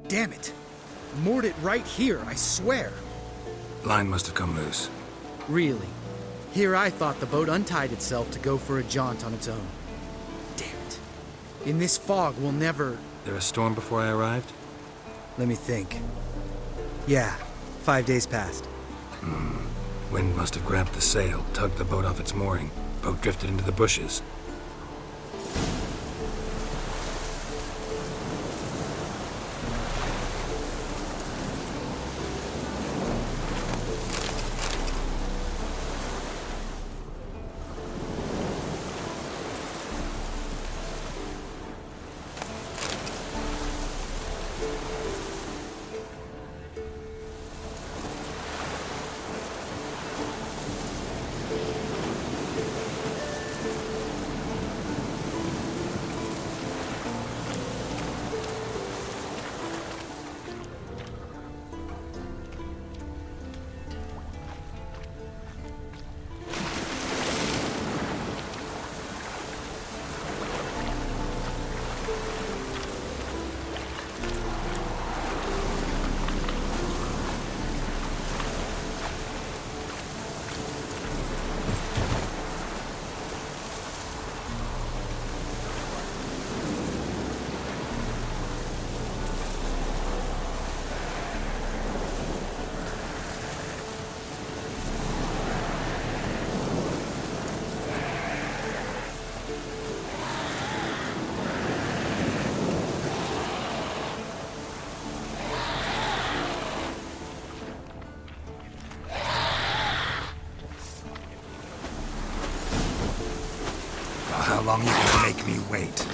Damn it. Moored it right here, I swear. Line must have come loose. Really? Here I thought the boat untied itself to go for a jaunt on its own. Damn it. In this fog, we'll never... There a storm before I arrived? Let me think. Yeah, 5 days passed. Wind must have grabbed the sail, tugged the boat off its mooring. Boat drifted into the bushes. How long you gonna make me wait?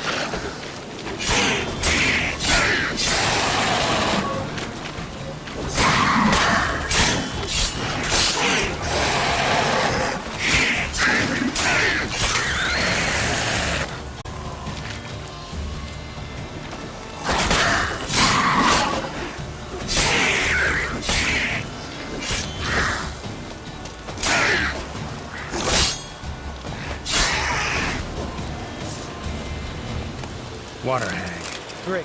Water hag. Great.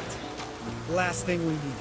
Last thing we needed.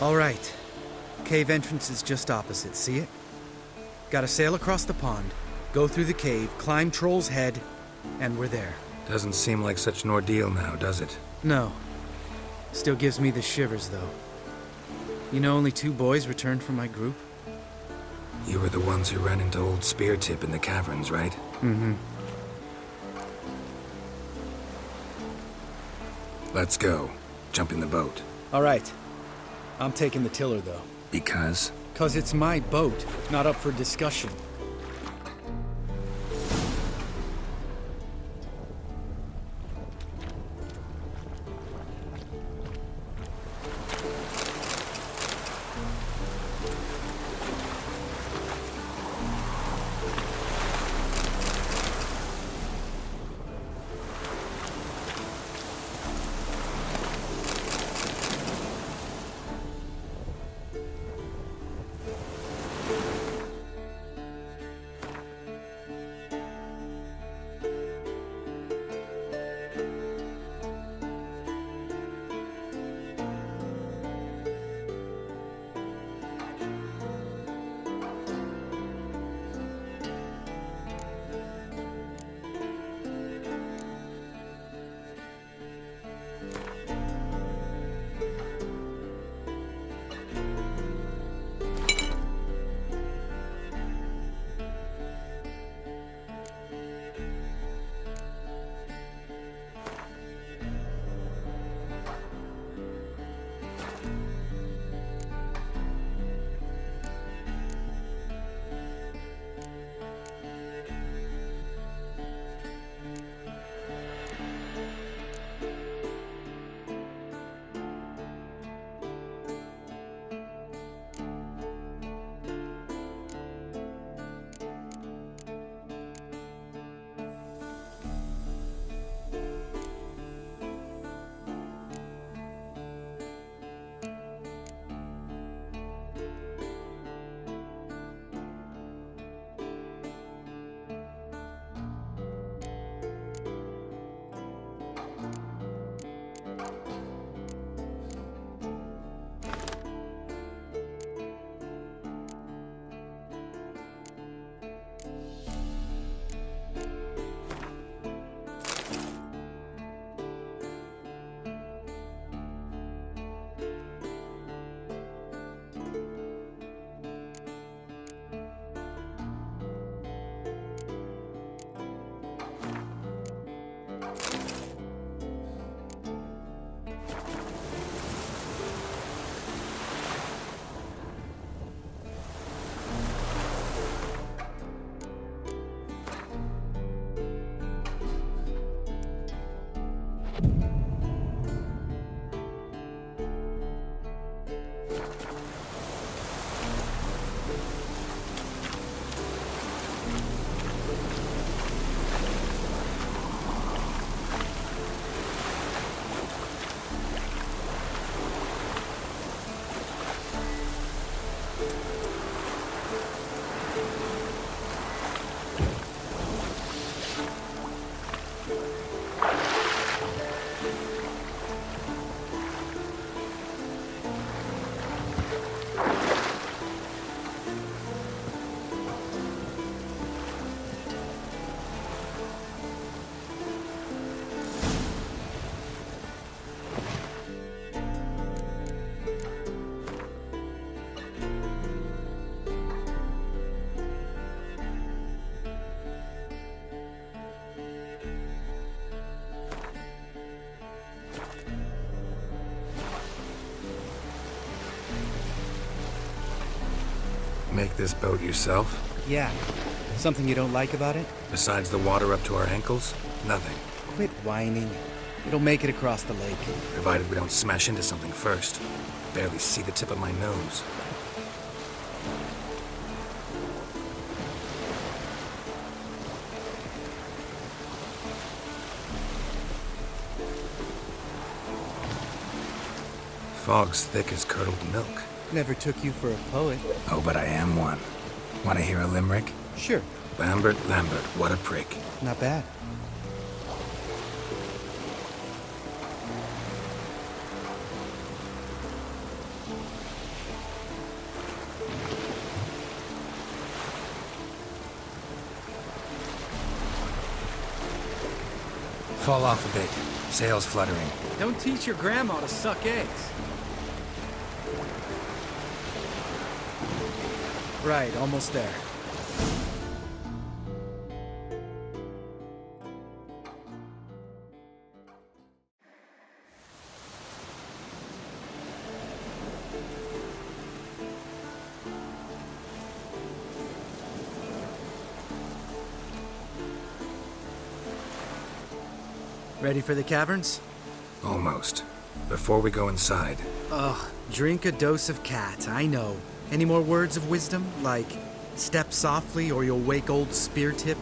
All right. Cave entrance is just opposite, see it? Gotta sail across the pond, go through the cave, climb Troll's Head, and we're there. Doesn't seem like such an ordeal now, does it? No. Still gives me the shivers, though. You know only 2 boys returned from my group? You were the ones who ran into old Spear Tip in the caverns, right? Mm-hmm. Let's go. Jump in the boat. All right. I'm taking the tiller, though. Because? 'Cause it's my boat, not up for discussion. Make this boat yourself? Yeah. Something you don't like about it? Besides the water up to our ankles? Nothing. Quit whining. It'll make it across the lake. Provided we don't smash into something first. Barely see the tip of my nose. Fog's thick as curdled milk. Never took you for a poet. Oh, but I am one. Want to hear a limerick? Sure. Lambert, what a prick. Not bad. Fall off a bit. Sails fluttering. Don't teach your grandma to suck eggs. Right, almost there. Ready for the caverns? Almost. Before we go inside, Ugh, drink a dose of cat, I know. Any more words of wisdom, like step softly or you'll wake old Spear Tip?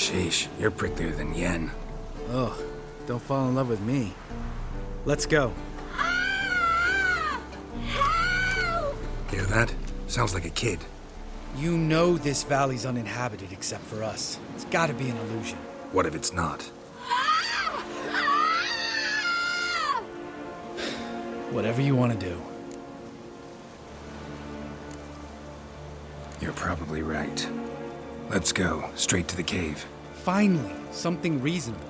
Sheesh, you're pricklier than Yen. Ugh, don't fall in love with me. Let's go. Hear that? Sounds like a kid. You know this valley's uninhabited except for us. It's gotta be an illusion. What if it's not? Whatever you want to do. You're probably right. Let's go, straight to the cave. Finally, something reasonable.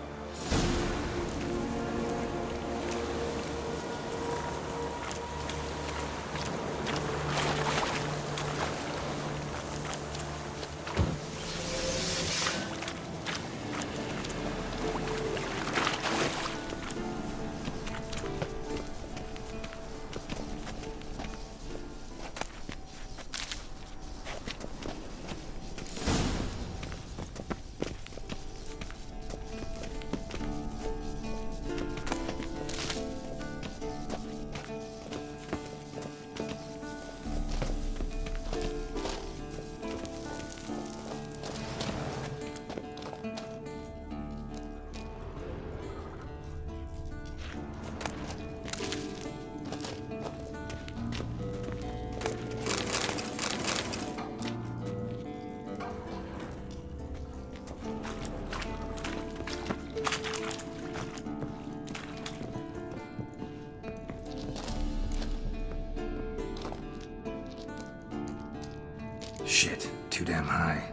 Shit, too damn high.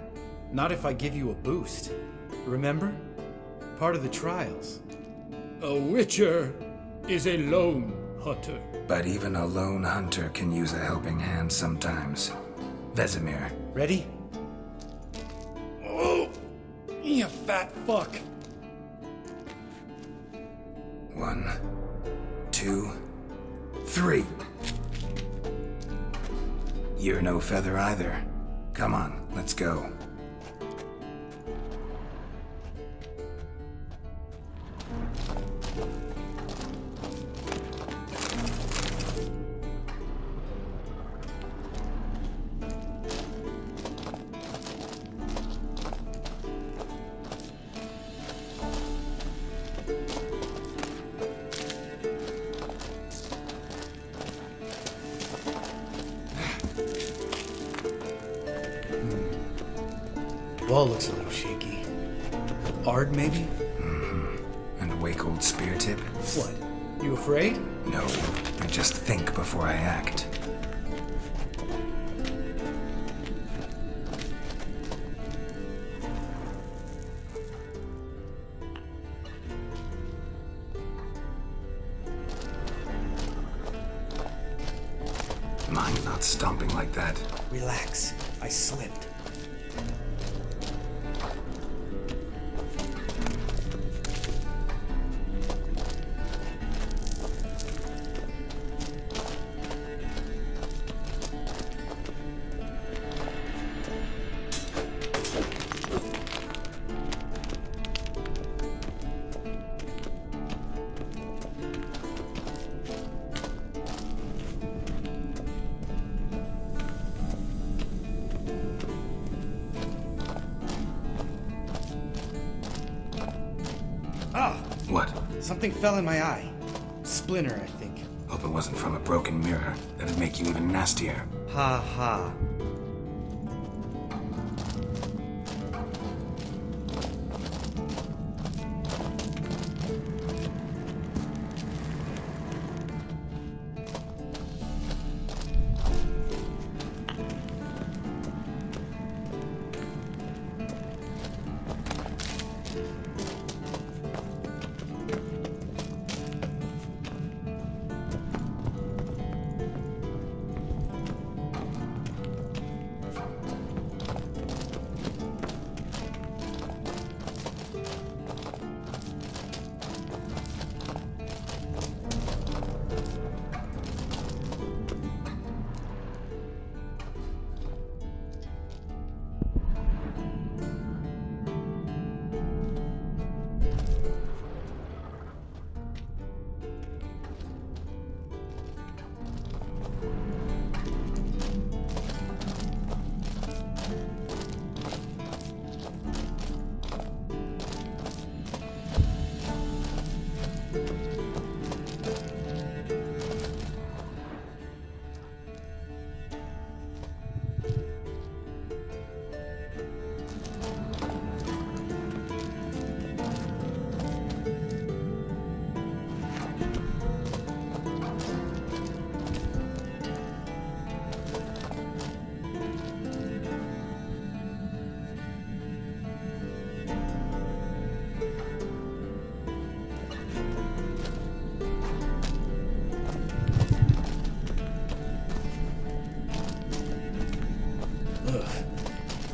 Not if I give you a boost. Remember? Part of the trials. A witcher is a lone hunter. But even a lone hunter can use a helping hand sometimes. Vesemir. Ready? Oh, you fat fuck. 1, 2, 3. You're no feather either. Come on, let's go. Wall looks a little shaky. Ard, maybe? And a wake-old spear tip? What? You afraid? No, I just think before I act. Mind not stomping like that. Relax. I slipped. What? Something fell in my eye. Splinter, I think. Hope it wasn't from a broken mirror. That'd make you even nastier. Ha ha.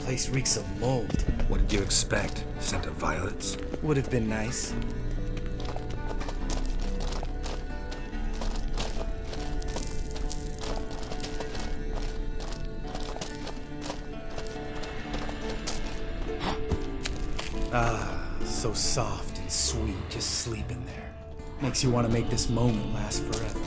Place reeks of mold. What did you expect? Scent of violets? Would have been nice. So soft and sweet, just sleeping there. Makes you want to make this moment last forever.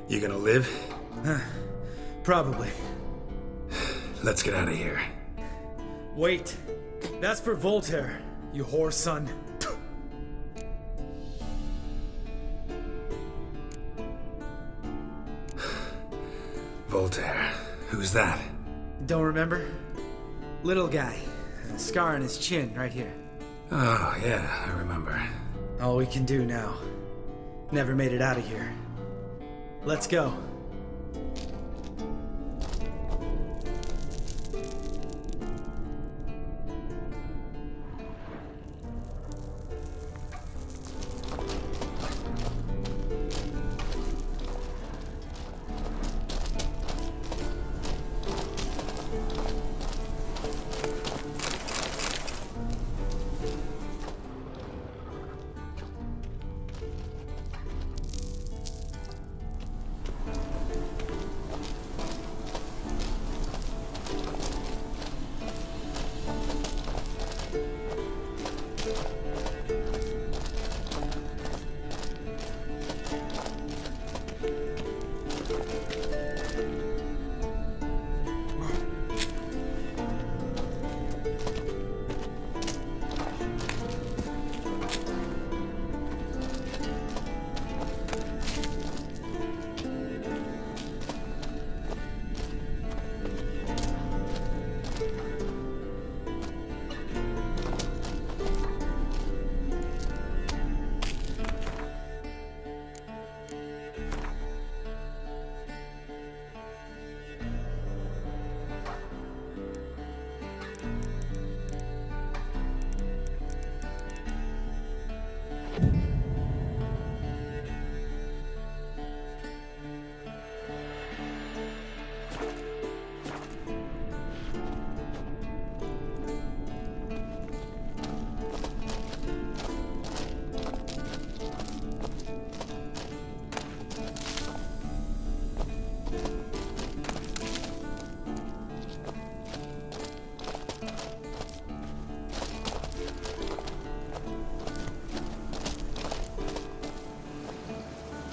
You gonna live? Probably. Let's get out of here. Wait. That's for Voltaire, you whore son. Voltaire. Who's that? Don't remember? Little guy. A scar on his chin, right here. Oh, yeah, I remember. All we can do now. Never made it out of here. Let's go.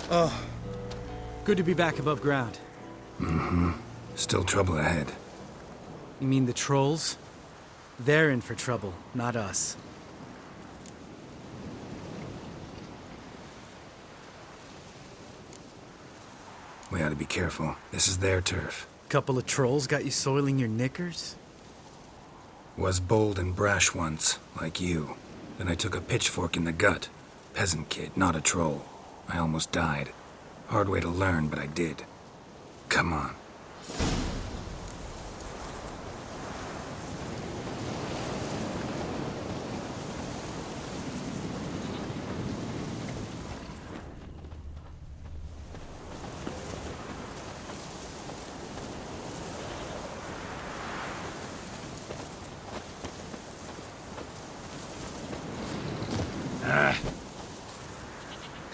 Oh, good to be back above ground. Mm-hmm. Still trouble ahead. You mean the trolls? They're in for trouble, not us. We ought to be careful. This is their turf. Couple of trolls got you soiling your knickers? Was bold and brash once, like you. Then I took a pitchfork in the gut. Peasant kid, not a troll. I almost died. Hard way to learn, but I did. Come on.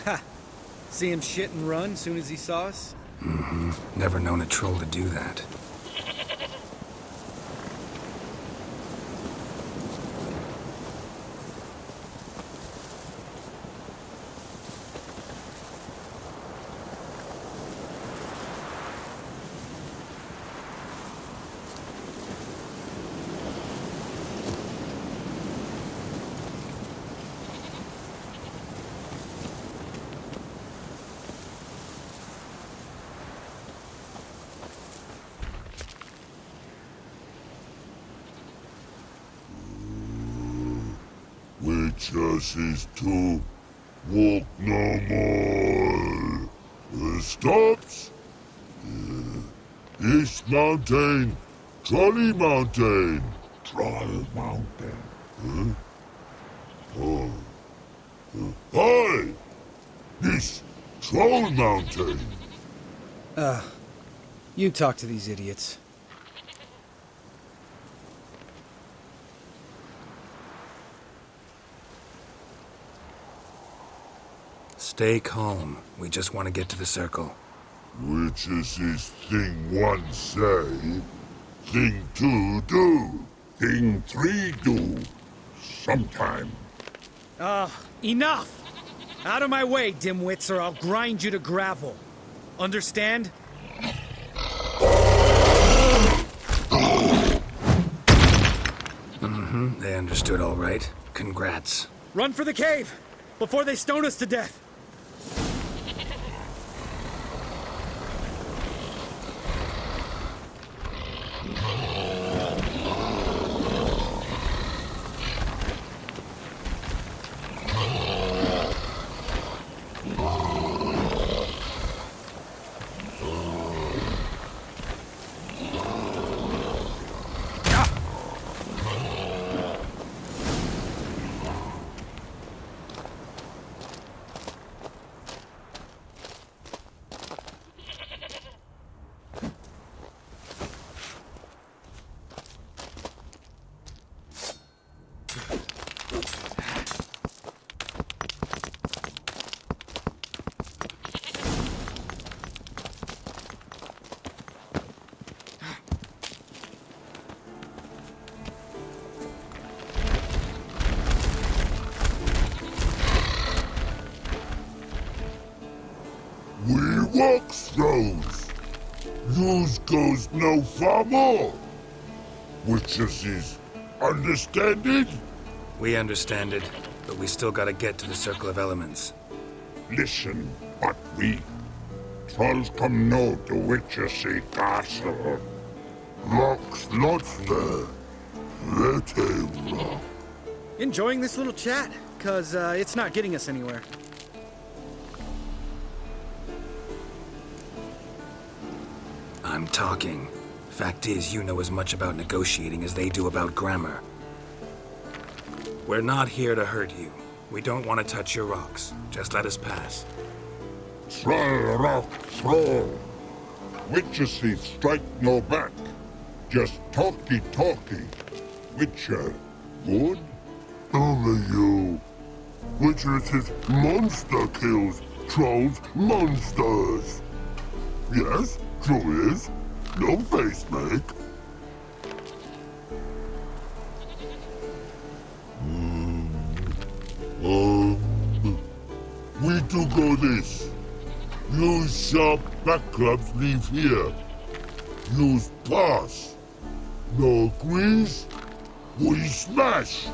Ha! See him shit and run soon as he saw us? Mm-hmm. Never known a troll to do that. Witches is to walk no more. Stops. East Mountain, Trolley Mountain. Troll Mountain. Oh. Hi! This Troll Mountain. You talk to these idiots. Stay calm. We just want to get to the circle. Witches is thing one say, thing two do, thing three do. Sometime. Enough! Out of my way, dimwits, or I'll grind you to gravel. Understand? They understood all right. Congrats. Run for the cave! Before they stone us to death! We walks those. Yous goes no far more. Witches is understand it? We understand it, but we still gotta get to the Circle of Elements. Listen, but we trolls come no to Witchessy Castle. Rocks lots there. Let him rock. Enjoying this little chat? Cause, it's not getting us anywhere. I'm talking. Fact is, you know as much about negotiating as they do about grammar. We're not here to hurt you. We don't want to touch your rocks. Just let us pass. Troll rock troll. Witchessy strike no back. Just talky. Witcher, good? Only you. Witchess's monster kills trolls monsters. Yes, true is. No face make. We do go this. Use sharp back clubs leave here. Use pass. No agrees? We smash.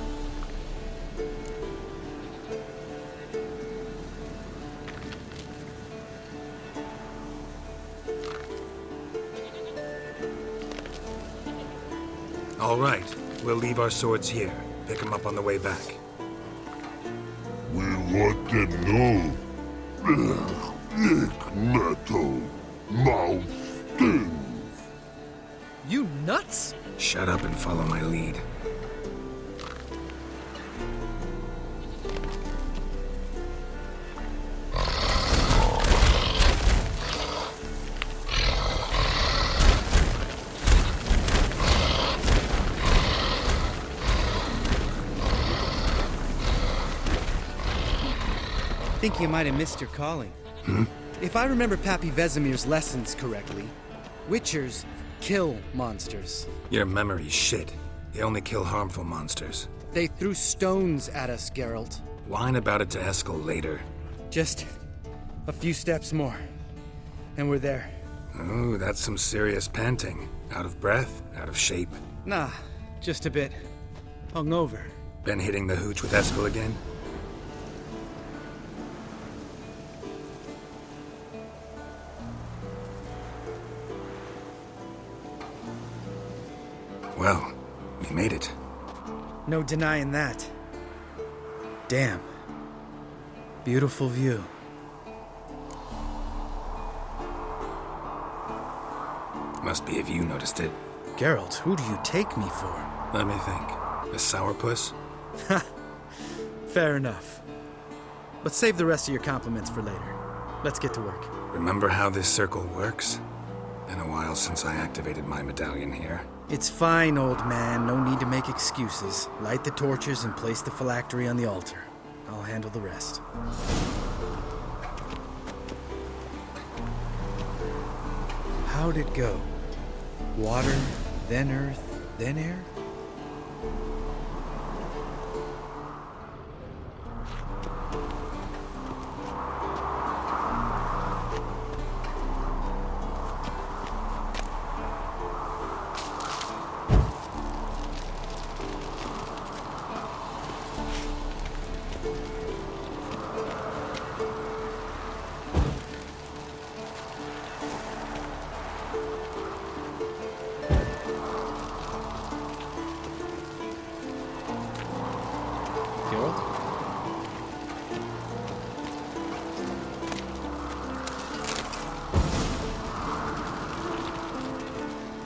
All right. We'll leave our swords here. Pick them up on the way back. We want them know. Lick metal. Mouth stings. You nuts? Shut up and follow my lead. I think you might have missed your calling. If I remember Pappy Vesemir's lessons correctly, Witchers kill monsters. Your memory's shit. They only kill harmful monsters. They threw stones at us, Geralt. Whine about it to Eskel later. Just a few steps more, and we're there. Oh, that's some serious panting. Out of breath, out of shape. Nah, just a bit hungover. Been hitting the hooch with Eskel again? Well, we made it. No denying that. Damn. Beautiful view. Must be if you noticed it. Geralt, who do you take me for? Let me think. A sourpuss? Fair enough. But save the rest of your compliments for later. Let's get to work. Remember how this circle works? Been a while since I activated my medallion here. It's fine, old man. No need to make excuses. Light the torches and place the phylactery on the altar. I'll handle the rest. How'd it go? Water, then earth, then air?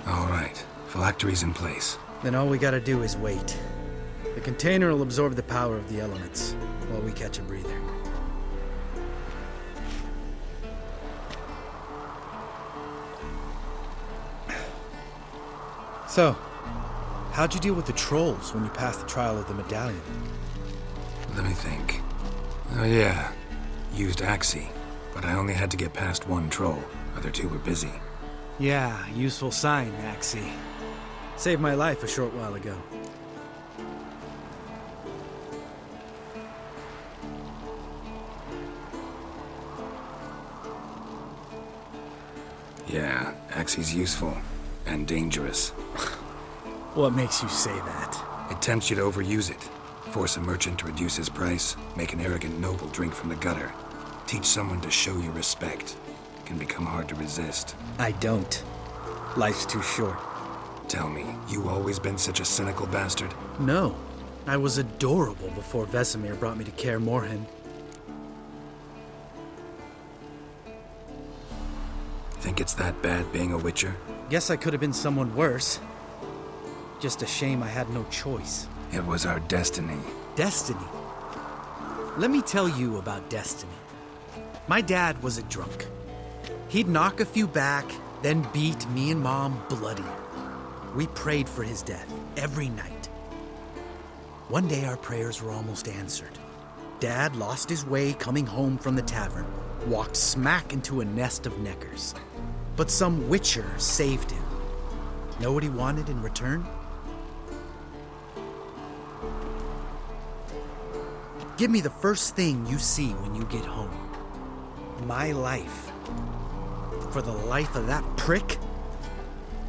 All right. Phylactery's in place. Then all we gotta do is wait. The container will absorb the power of the elements while we catch a breather. So, how'd you deal with the trolls when you passed the trial of the medallion? Let me think. Oh yeah. Used Axie, but I only had to get past one troll. Other two were busy. Yeah, useful sign, Axie. Saved my life a short while ago. Yeah, Axie's useful. And dangerous. What makes you say that? It tempts you to overuse it. Force a merchant to reduce his price. Make an arrogant noble drink from the gutter. Teach someone to show you respect. Can become hard to resist. I don't. Life's too short. Tell me, you always been such a cynical bastard? No. I was adorable before Vesemir brought me to Kaer Morhen. Think it's that bad being a witcher? Guess I could have been someone worse. Just a shame I had no choice. It was our destiny. Destiny. Let me tell you about destiny. My dad was a drunk. He'd knock a few back, then beat me and Mom bloody. We prayed for his death every night. One day our prayers were almost answered. Dad lost his way coming home from the tavern, walked smack into a nest of neckers. But some witcher saved him. Know what he wanted in return? Give me the first thing you see when you get home. My life. For the life of that prick?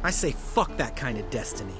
I say fuck that kind of destiny.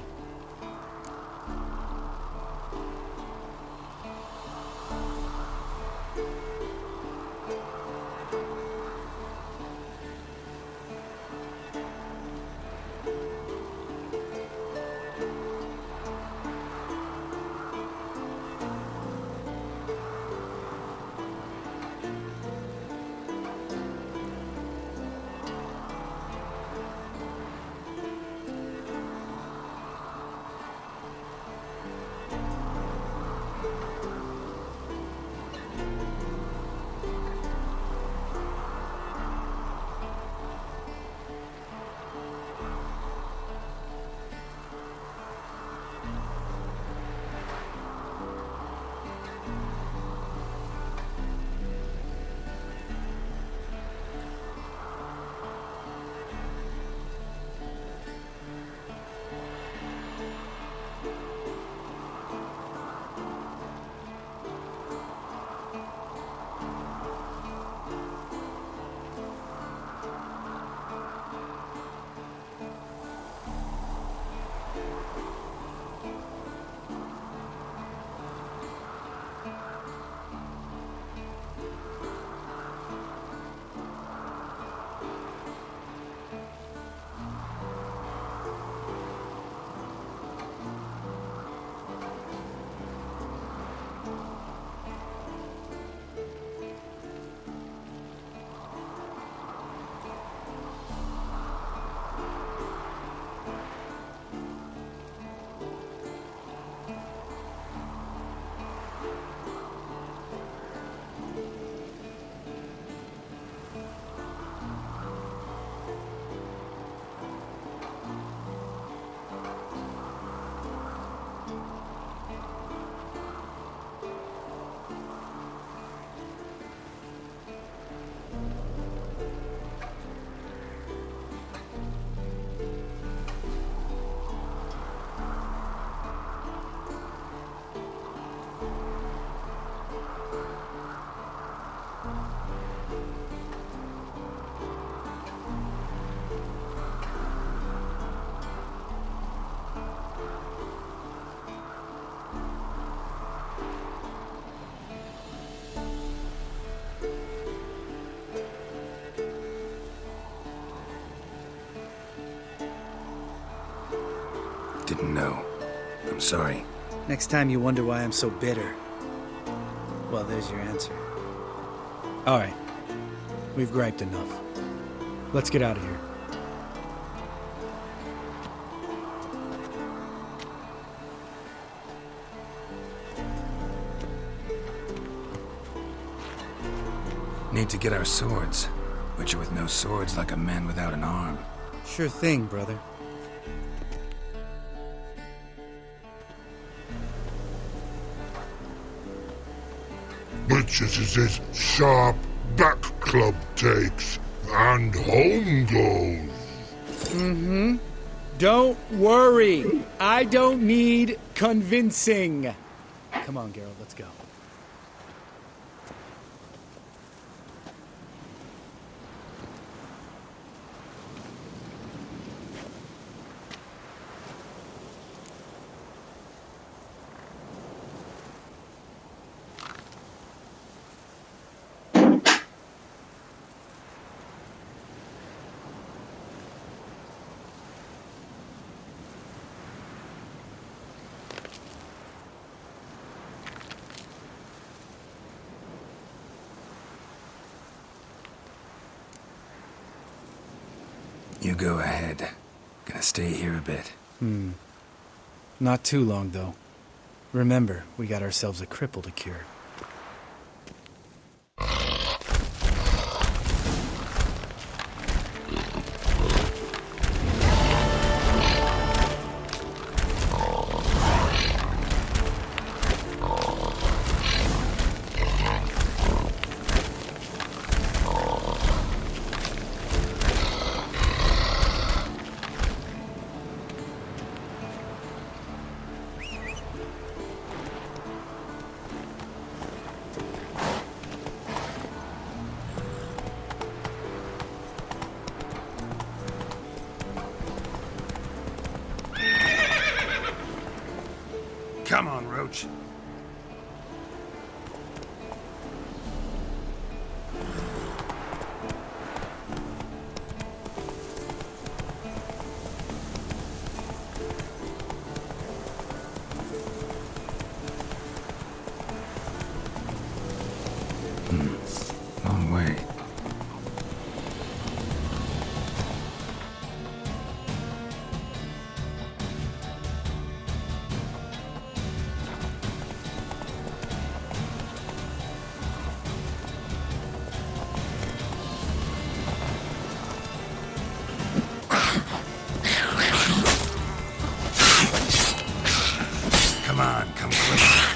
Didn't know. I'm sorry. Next time you wonder why I'm so bitter, well, there's your answer. All right. We've griped enough. Let's get out of here. Need to get our swords. Witcher with no swords like a man without an arm. Sure thing, brother. Bitches is his sharp back club takes, and home goes. Don't worry. I don't need convincing. Come on, Geralt, let's go. You go ahead. Gonna stay here a bit. Not too long, though. Remember, we got ourselves a cripple to cure. Come on, Roach. Long way. Come on, come closer.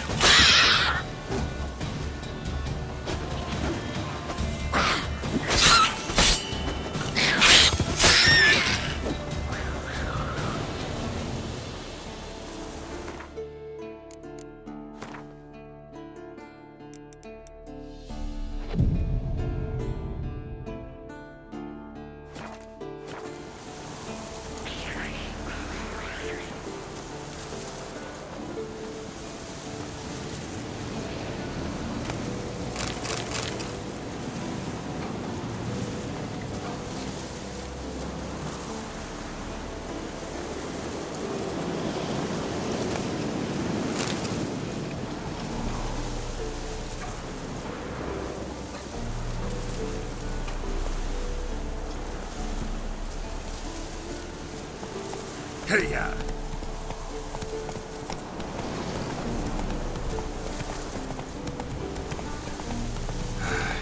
Hey-ya!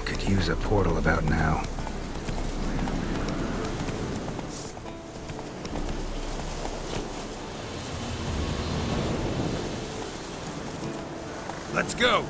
Could use a portal about now. Let's go!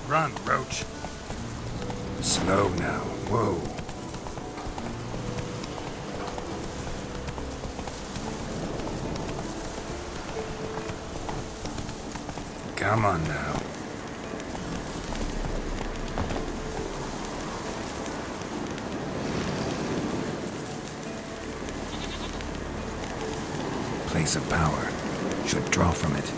Run, Roach. Slow now. Whoa. Come on now. Place of power. Should draw from it.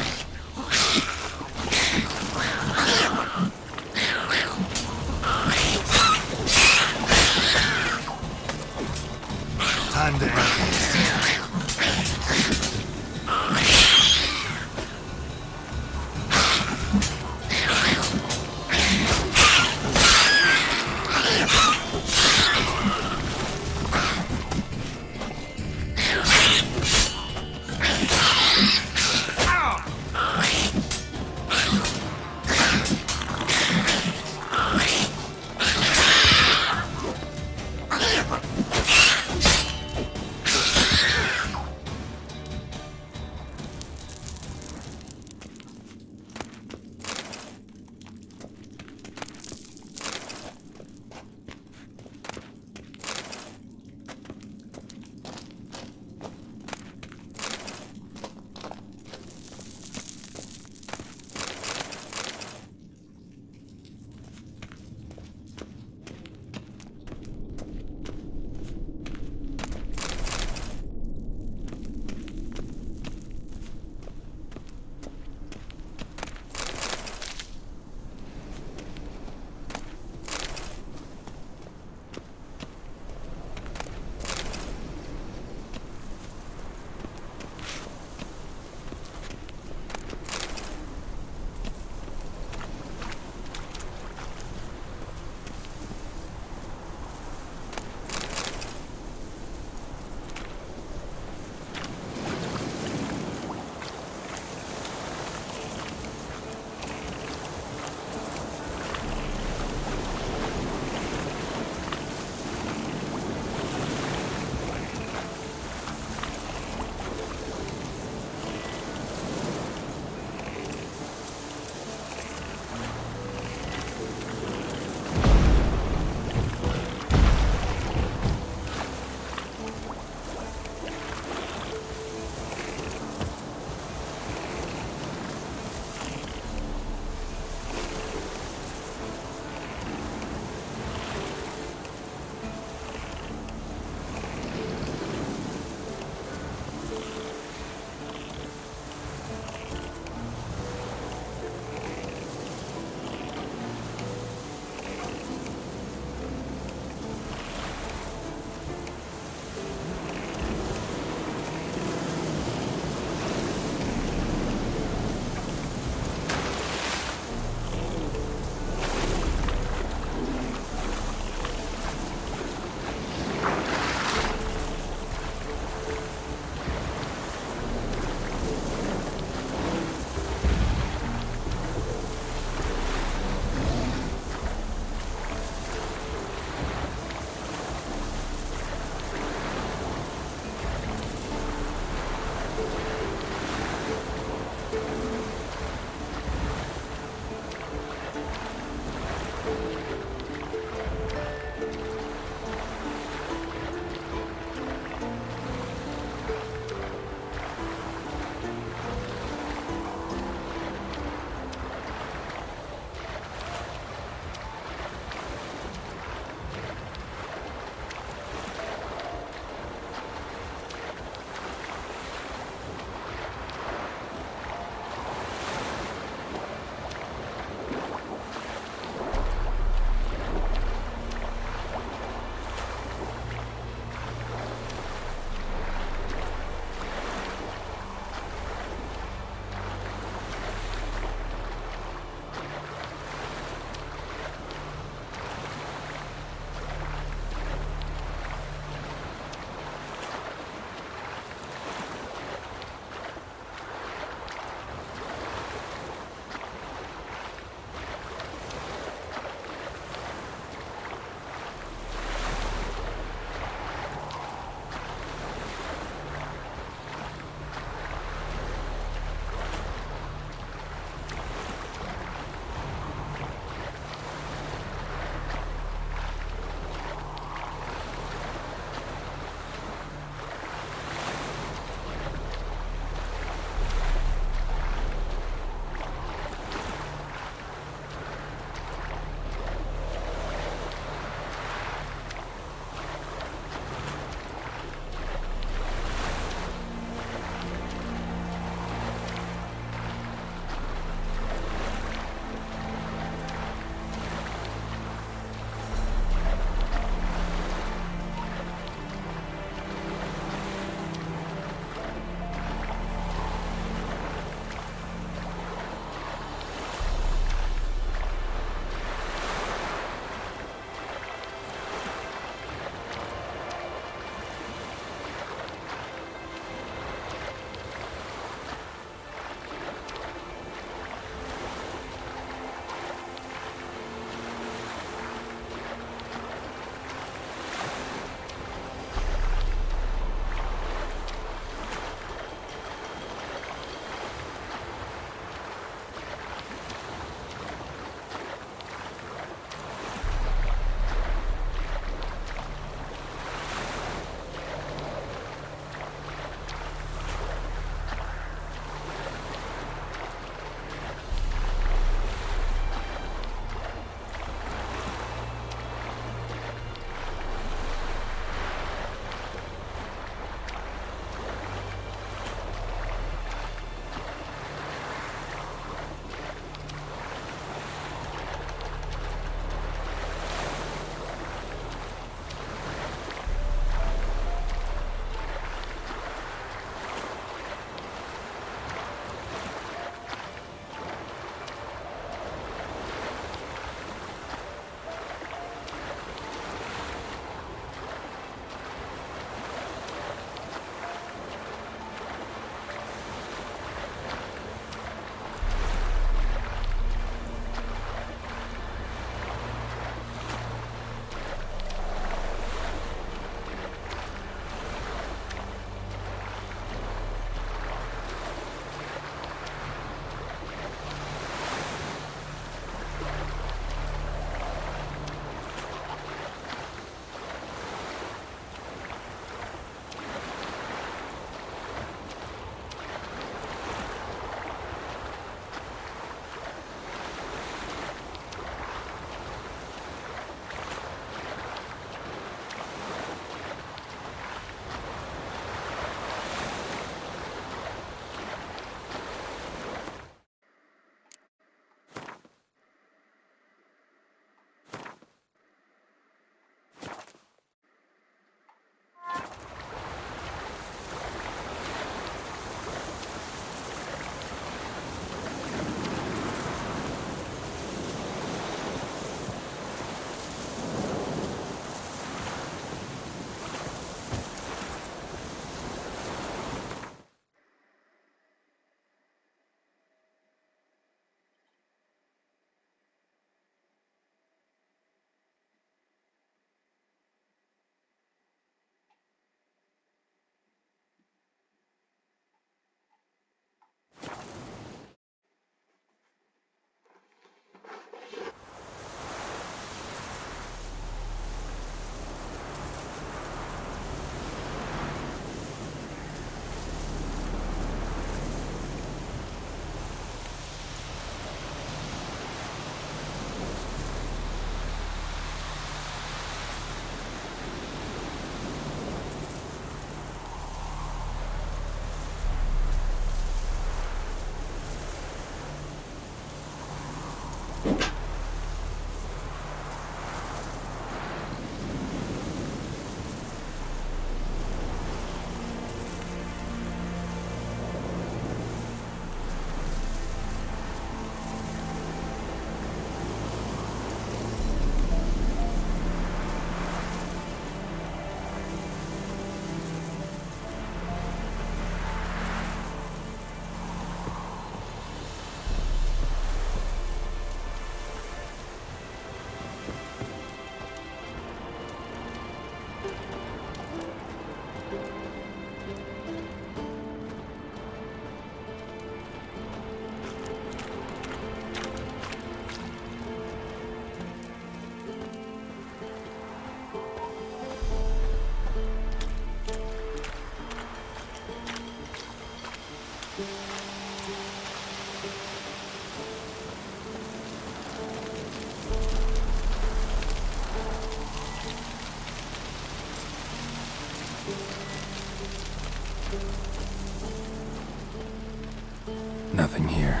Nothing here.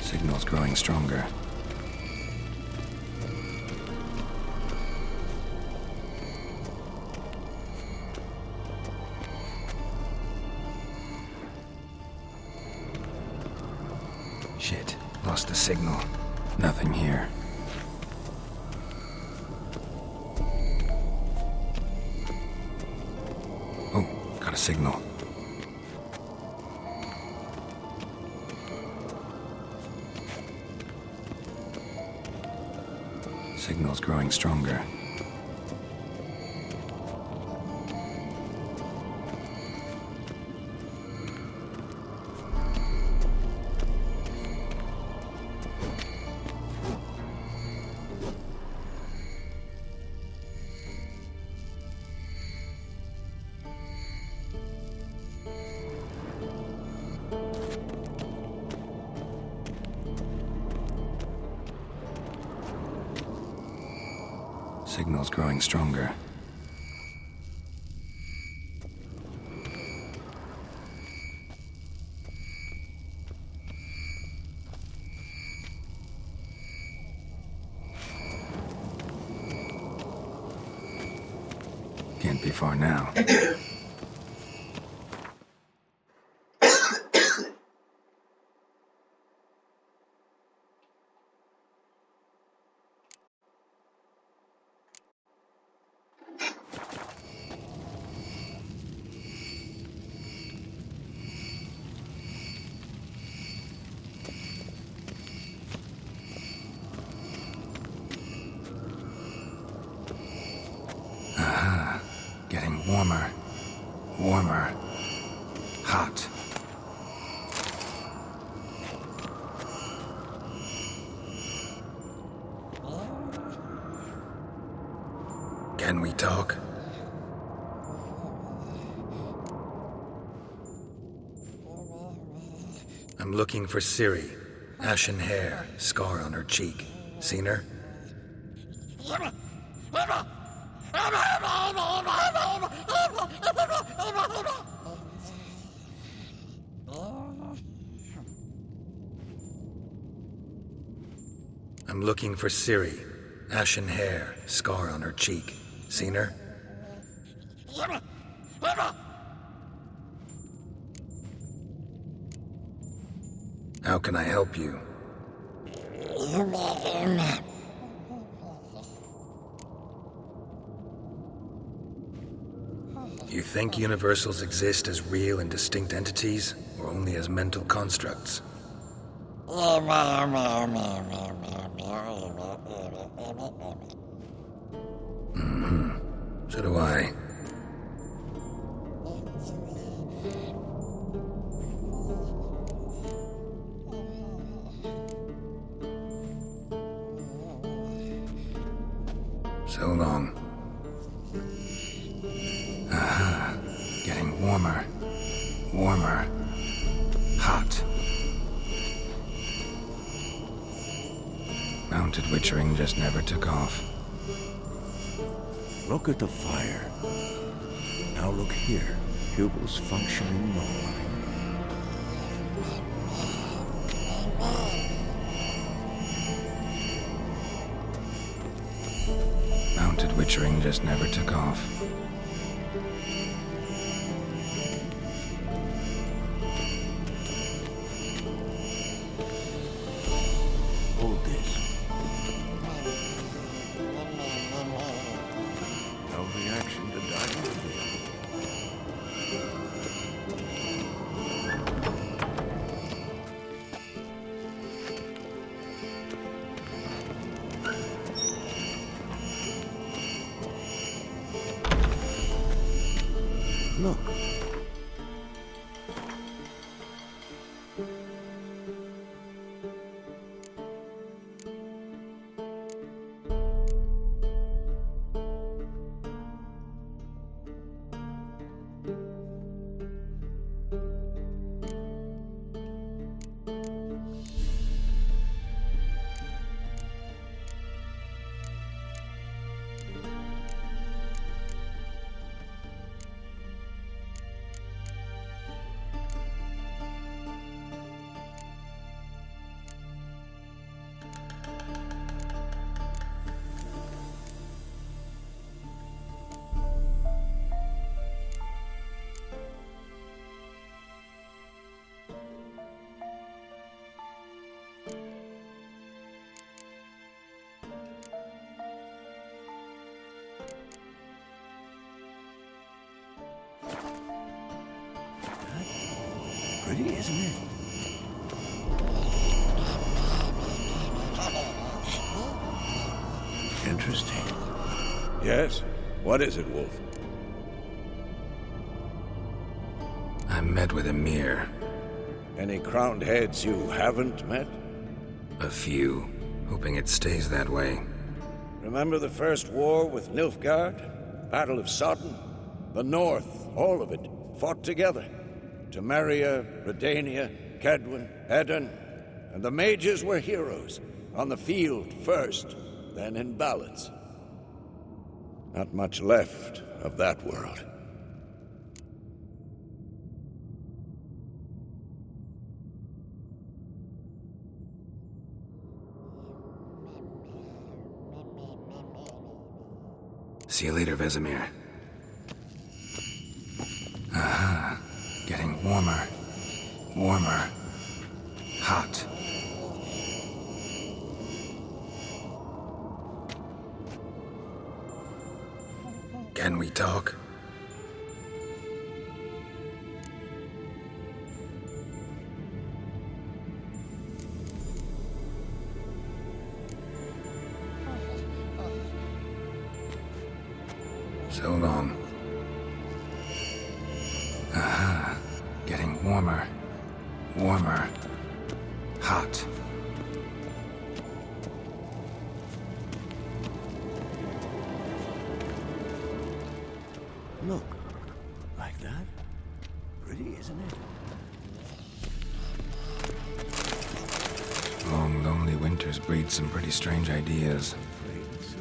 Signal's growing stronger. Shit, lost the signal. Nothing here. Oh, got a signal. Signal's growing stronger. Signal's growing stronger. Can't be far now. Getting warmer. Warmer. Hot. Can we talk? I'm looking for Ciri. Ashen hair, scar on her cheek. Seen her? I'm looking for Ciri. Ashen hair, scar on her cheek. Seen her? How can I help you? You think universals exist as real and distinct entities, or only as mental constructs? So do I. So long. Aha. Getting warmer. Warmer. Hot. Mounted witchering just never took off. Look at the fire. Now look here. Pupils functioning normally. Mounted witchering just never took off. Hold this. No reaction to diamond. Look. Pretty, isn't it? Interesting. Yes? What is it, Wolf? I met with Emir. Any crowned heads you haven't met? A few. Hoping it stays that way. Remember the first war with Nilfgaard? Battle of Sodden? The North, all of it, fought together. Temeria, Redania, Kedwin, Edirn, and the mages were heroes. On the field first, then in ballads. Not much left of that world. See you later, Vesemir. Aha. Getting warmer. Warmer. Hot. Can we talk? So long. Aha. Getting Warmer. Warmer. Hot. Look. Like that? Pretty, isn't it? Long, lonely winters breed some pretty strange ideas. Afraid so.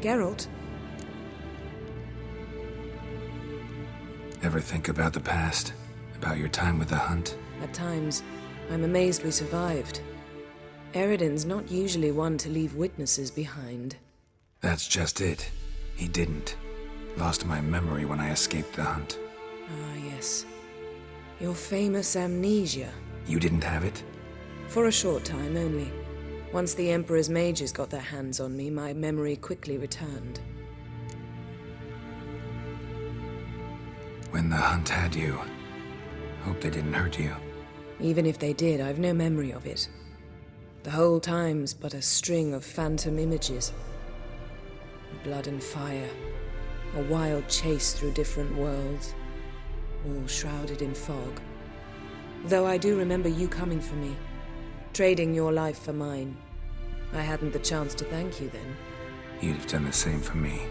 Geralt? Ever think about the past? About your time with the Hunt? At times, I'm amazed we survived. Eridan's not usually one to leave witnesses behind. That's just it. He didn't. Lost my memory when I escaped the Hunt. Ah, yes. Your famous amnesia. You didn't have it? For a short time only. Once the Emperor's mages got their hands on me, my memory quickly returned. When the Hunt had you, hope they didn't hurt you. Even if they did, I've no memory of it. The whole time's but a string of phantom images. Blood and fire. A wild chase through different worlds. All shrouded in fog. Though I do remember you coming for me. Trading your life for mine. I hadn't the chance to thank you then. You'd have done the same for me.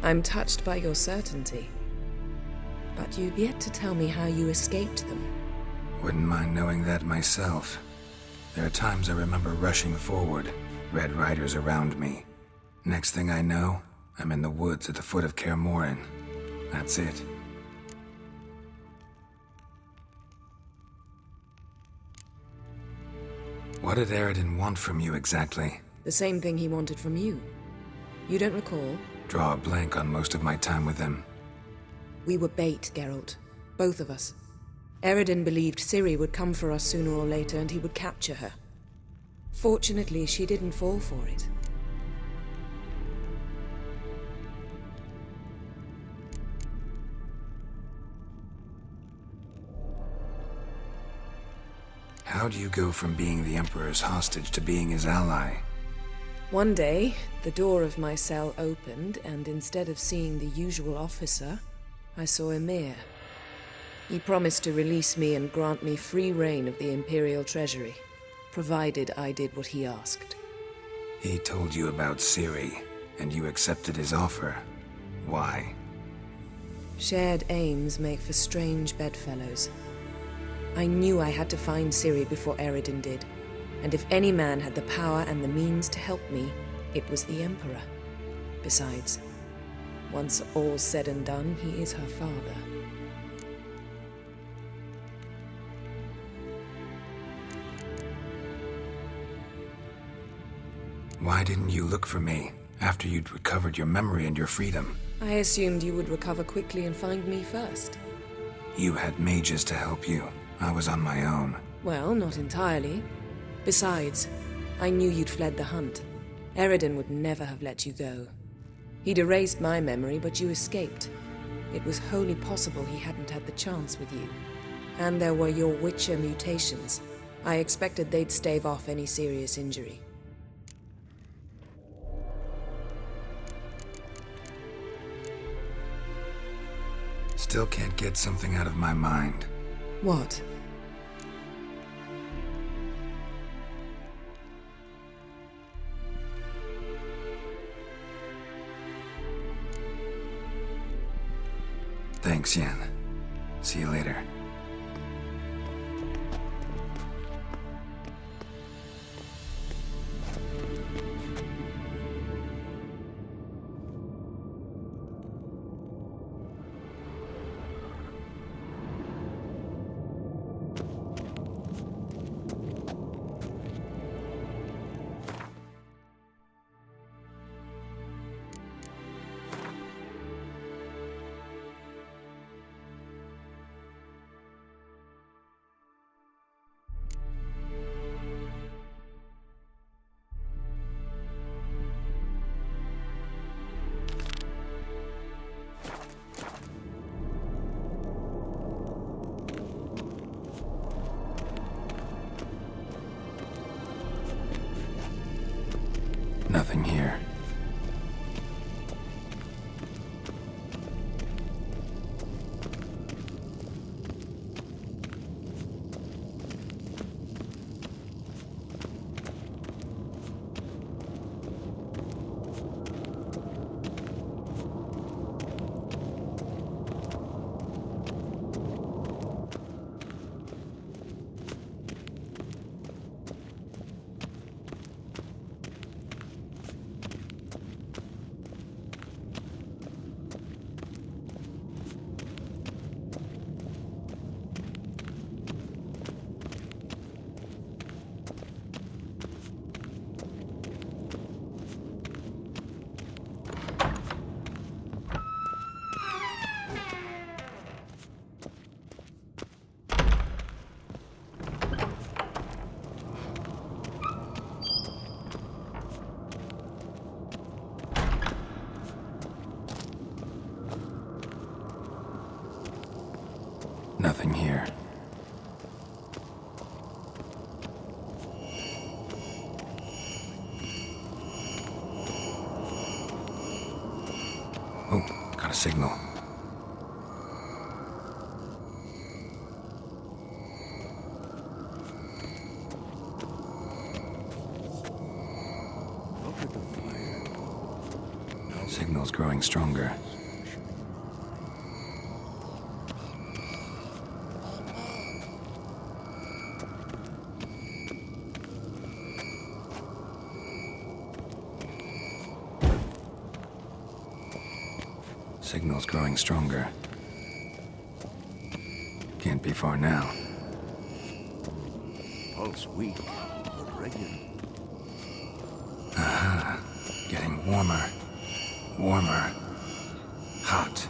I'm touched by your certainty. But you've yet to tell me how you escaped them. Wouldn't mind knowing that myself. There are times I remember rushing forward, Red Riders around me. Next thing I know, I'm in the woods at the foot of Kaer Morhen. That's it. What did Eridan want from you exactly? The same thing he wanted from you. You don't recall? Draw a blank on most of my time with him. We were bait, Geralt. Both of us. Eridan believed Ciri would come for us sooner or later and he would capture her. Fortunately, she didn't fall for it. How do you go from being the Emperor's hostage to being his ally? One day, the door of my cell opened, and instead of seeing the usual officer, I saw Emir. He promised to release me and grant me free reign of the Imperial Treasury, provided I did what he asked. He told you about Ciri, and you accepted his offer. Why? Shared aims make for strange bedfellows. I knew I had to find Ciri before Eridan did, and if any man had the power and the means to help me, It was the Emperor. Besides, once all's said and done, he is her father. Why didn't you look for me after you'd recovered your memory and your freedom? I assumed you would recover quickly and find me first. You had mages to help you. I was on my own. Well, not entirely. Besides, I knew you'd fled the hunt. Eridan would never have let you go. He'd erased my memory, but you escaped. It was wholly possible he hadn't had the chance with you. And there were your Witcher mutations. I expected they'd stave off any serious injury. Still can't get something out of my mind. What? Thanks, Yen. See you later. Nothing here. Nothing here. Oh, got a signal. Look at the fire. Signal's growing stronger. Signal's growing stronger. Can't be far now. Pulse weak, but regular. Aha. Getting warmer. Warmer. Hot.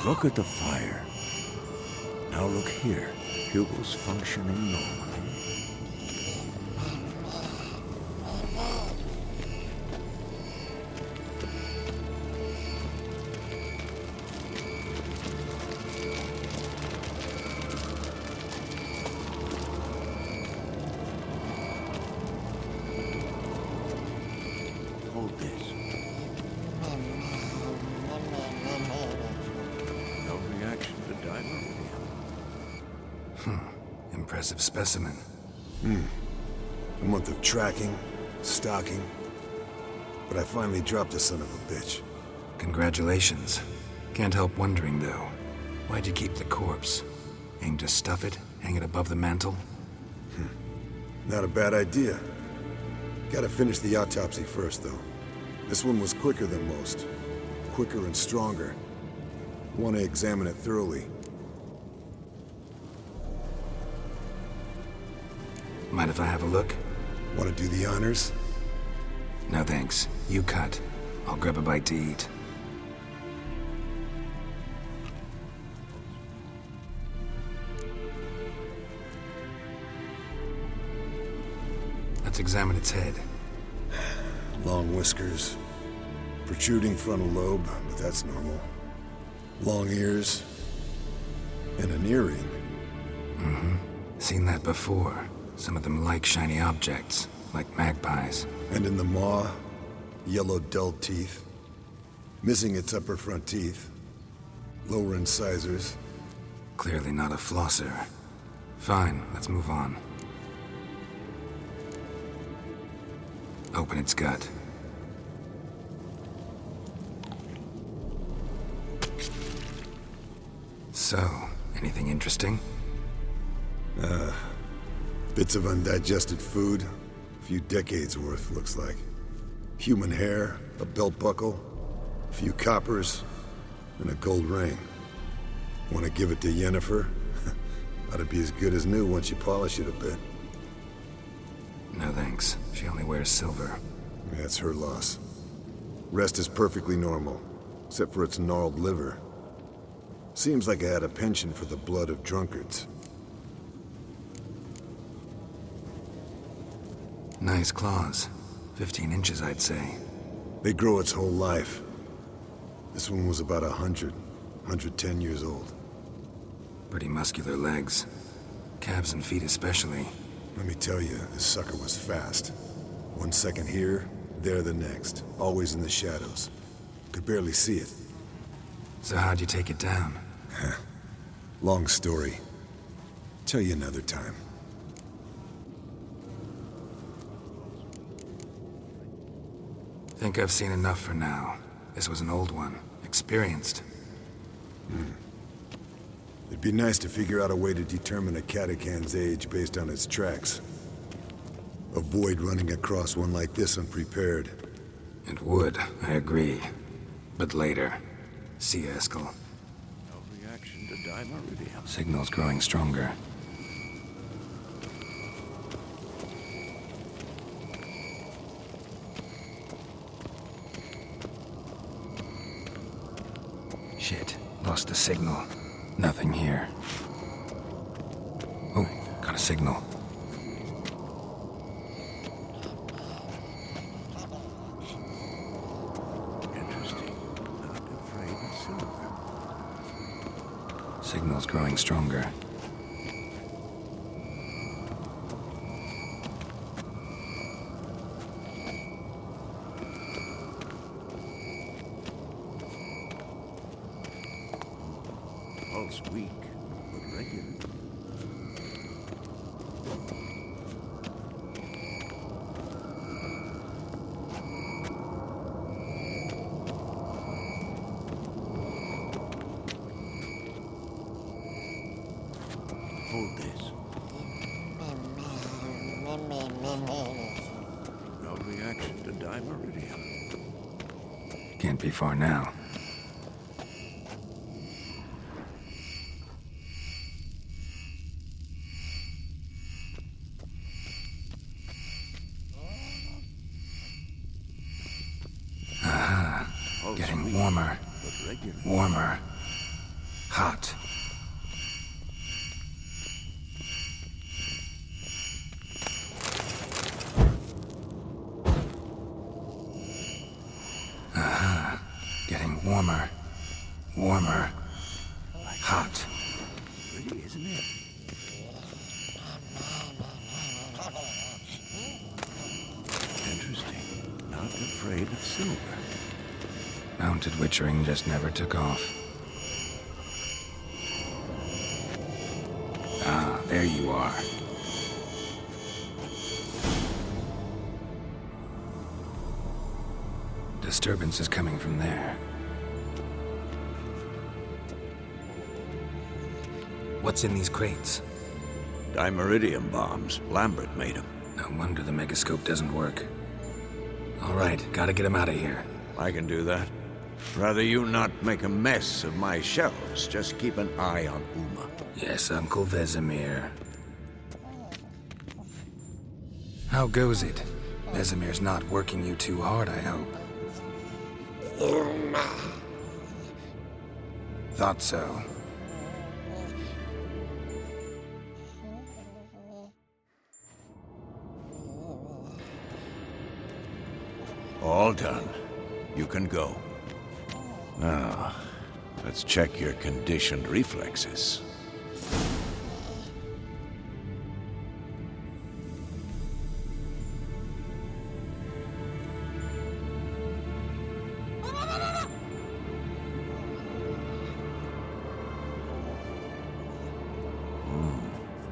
Look at the fire. Now look here. Pupils functioning normally. Hold this. No reaction to diamond. Impressive specimen. A month of tracking, stalking. But I finally dropped the son of a bitch. Congratulations. Can't help wondering, though. Why'd you keep the corpse? Aim to stuff it, hang it above the mantel? Not a bad idea. Gotta finish the autopsy first, though. This one was quicker than most. Quicker and stronger. Want to examine it thoroughly. Mind if I have a look? Want to do the honors? No thanks. You cut. I'll grab a bite to eat. Let's examine its head. Long whiskers. Protruding frontal lobe, but that's normal. Long ears. And an earring. Mm-hmm. Seen that before. Some of them like shiny objects, like magpies. And in the maw, yellow dull teeth. Missing its upper front teeth. Lower incisors. Clearly not a flosser. Fine, let's move on. Open its gut. So, anything interesting? Bits of undigested food. A few decades worth, looks like. Human hair, a belt buckle, a few coppers, and a gold ring. Want to give it to Yennefer? Ought to be as good as new once you polish it a bit. No thanks. She only wears silver. That's her loss. Rest is perfectly normal, except for its gnarled liver. Seems like I had a penchant for the blood of drunkards. Nice claws. 15 inches, I'd say. They grow its whole life. This one was about 110 years old. Pretty muscular legs. Calves and feet especially. Let me tell you, this sucker was fast. 1 second here, there the next. Always in the shadows. Could barely see it. So how'd you take it down? Long story. Tell you another time. Think I've seen enough for now. This was an old one. Experienced. It'd be nice to figure out a way to determine a catacan's age based on its tracks. Avoid running across one like this unprepared. It would, I agree. But later. See you, Eskel. No reaction to dimeridium. Signal's growing stronger. Shit, lost the signal. Nothing here. Oh, got a signal. Interesting. Not afraid of silver. Signal's growing stronger. Pulse weak, but regular. Hold this. No reaction to dimeridium. Can't be far now. Pulse Getting weak, warmer. but regular. Warmer. Hot. Getting warmer. Warmer. Hot. Pretty, isn't it? Interesting. Not afraid of silver. Mounted witchering just never took off. Ah, there you are. Disturbance is coming from there. What's in these crates? Dimeridium bombs. Lambert made them. No wonder the megascope doesn't work. All right, gotta get him out of here. I can do that. Rather you not make a mess of my shelves. Just keep an eye on Uma. Yes, Uncle Vesemir. How goes it? Vesemir's not working you too hard, I hope. Thought so. All done. You can go. Now, let's check your conditioned reflexes.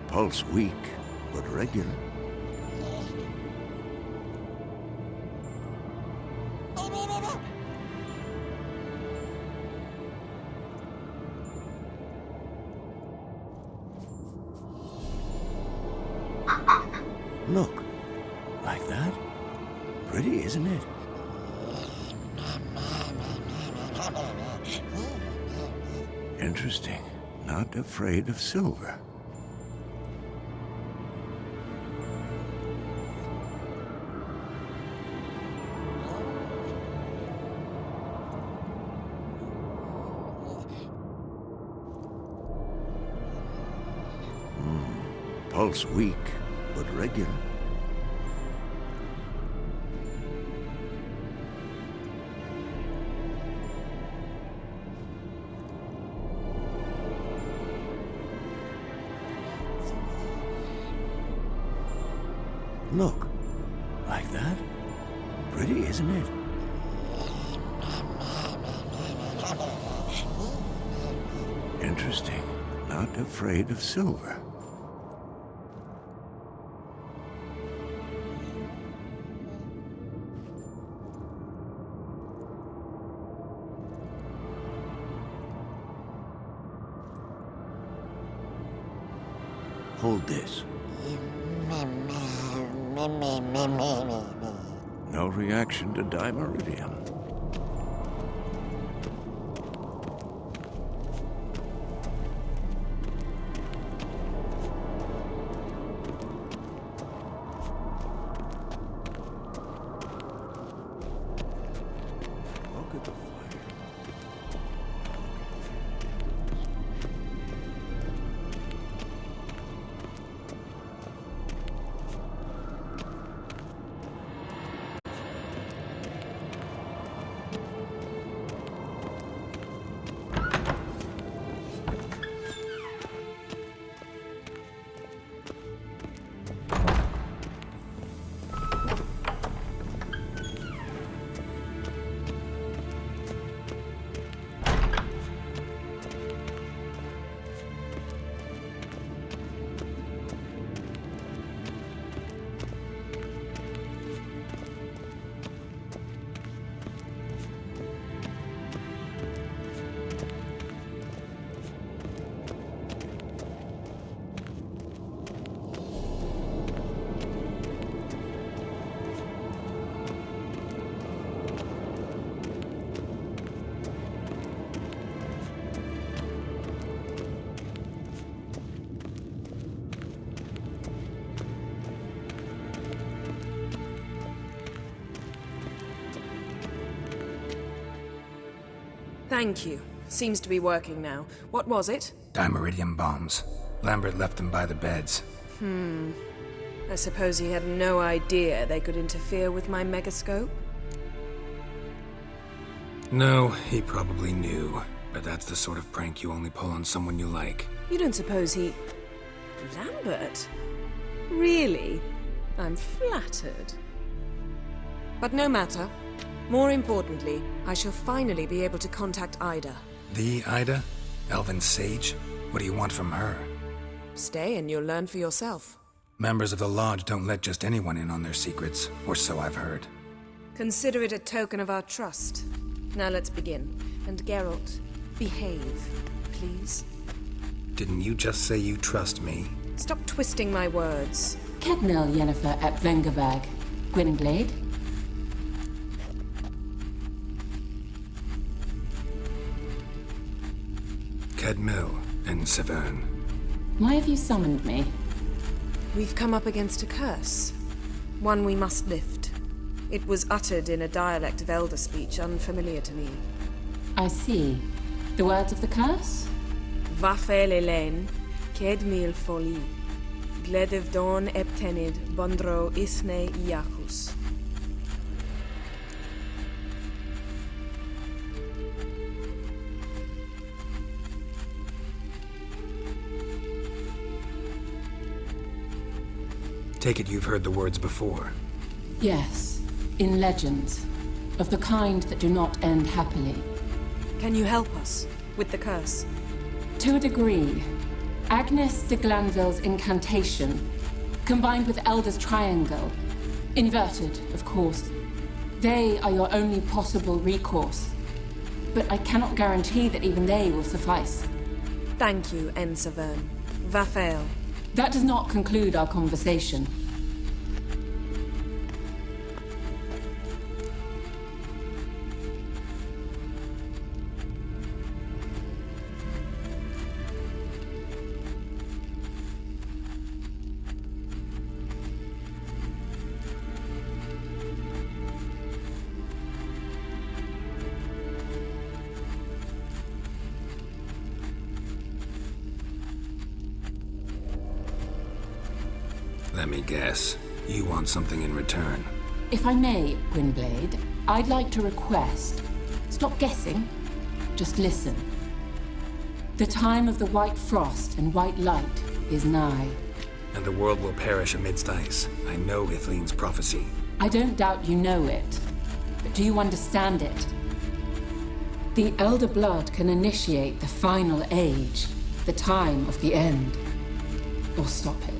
Pulse weak, but regular. Look, like that? Pretty, isn't it? Interesting. Not afraid of silver. Pulse weak, but regular. Look, like that? Pretty, isn't it? Interesting. Not afraid of silver. Hold this. No reaction to dimeridium. Look at the fire. Thank you. Seems to be working now. What was it? Dimeridium bombs. Lambert left them by the beds. I suppose he had no idea they could interfere with my megascope? No, he probably knew. But that's the sort of prank you only pull on someone you like. You don't suppose he... Lambert? Really? I'm flattered. But no matter. More importantly, I shall finally be able to contact Ida. The Ida? Elven sage? What do you want from her? Stay and you'll learn for yourself. Members of the Lodge don't let just anyone in on their secrets, or so I've heard. Consider it a token of our trust. Now let's begin. And Geralt, behave, please. Didn't you just say you trust me? Stop twisting my words. Kednel Yennefer at Vengerberg. Gwynblade? Kedmil and Severn. Why have you summoned me? We've come up against a curse. One we must lift. It was uttered in a dialect of Elder speech unfamiliar to me. I see. The words of the curse? Vafel Elaine, Kedmil Foli. Gledev Don Eptenid, Bondro Ithne Iacus. Take it you've heard the words before. Yes, in legends. Of the kind that do not end happily. Can you help us with the curse? To a degree. Agnes de Glanville's incantation, combined with Elder's triangle, inverted, of course. They are your only possible recourse. But I cannot guarantee that even they will suffice. Thank you, En Severn. Vafel. That does not conclude our conversation. Let me guess. You want something in return. If I may, Gwynblade, I'd like to request. Stop guessing. Just listen. The time of the white frost and white light is nigh. And the world will perish amidst ice. I know Ithleen's prophecy. I don't doubt you know it. But do you understand it? The Elder Blood can initiate the final age, the time of the end. Or stop it.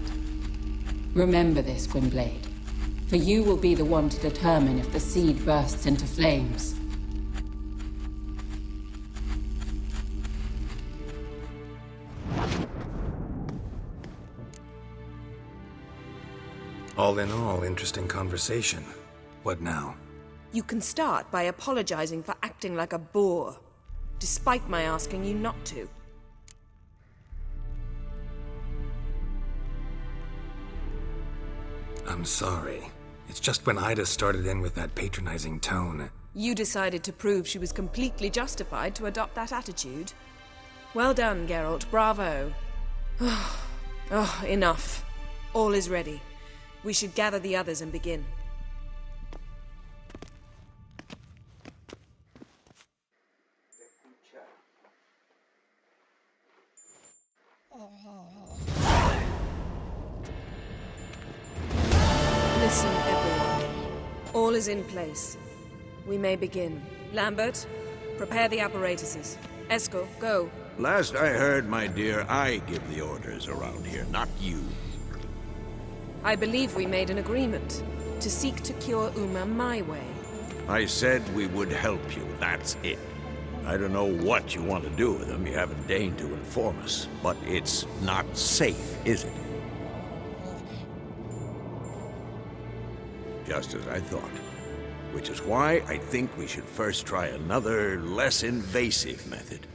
Remember this, Gwynblade. For you will be the one to determine if the seed bursts into flames. All in all, interesting conversation. What now? You can start by apologizing for acting like a boor, despite my asking you not to. I'm sorry. It's just when Ida started in with that patronizing tone. You decided to prove she was completely justified to adopt that attitude. Well done, Geralt. Bravo. Oh, enough. All is ready. We should gather the others and begin. Listen, everyone. All is in place. We may begin. Lambert, prepare the apparatuses. Esco, go. Last I heard, my dear, I give the orders around here, not you. I believe we made an agreement to seek to cure Uma my way. I said we would help you, that's it. I don't know what you want to do with them, you haven't deigned to inform us, but it's not safe, is it? Just as I thought. Which is why I think we should first try another, less invasive method.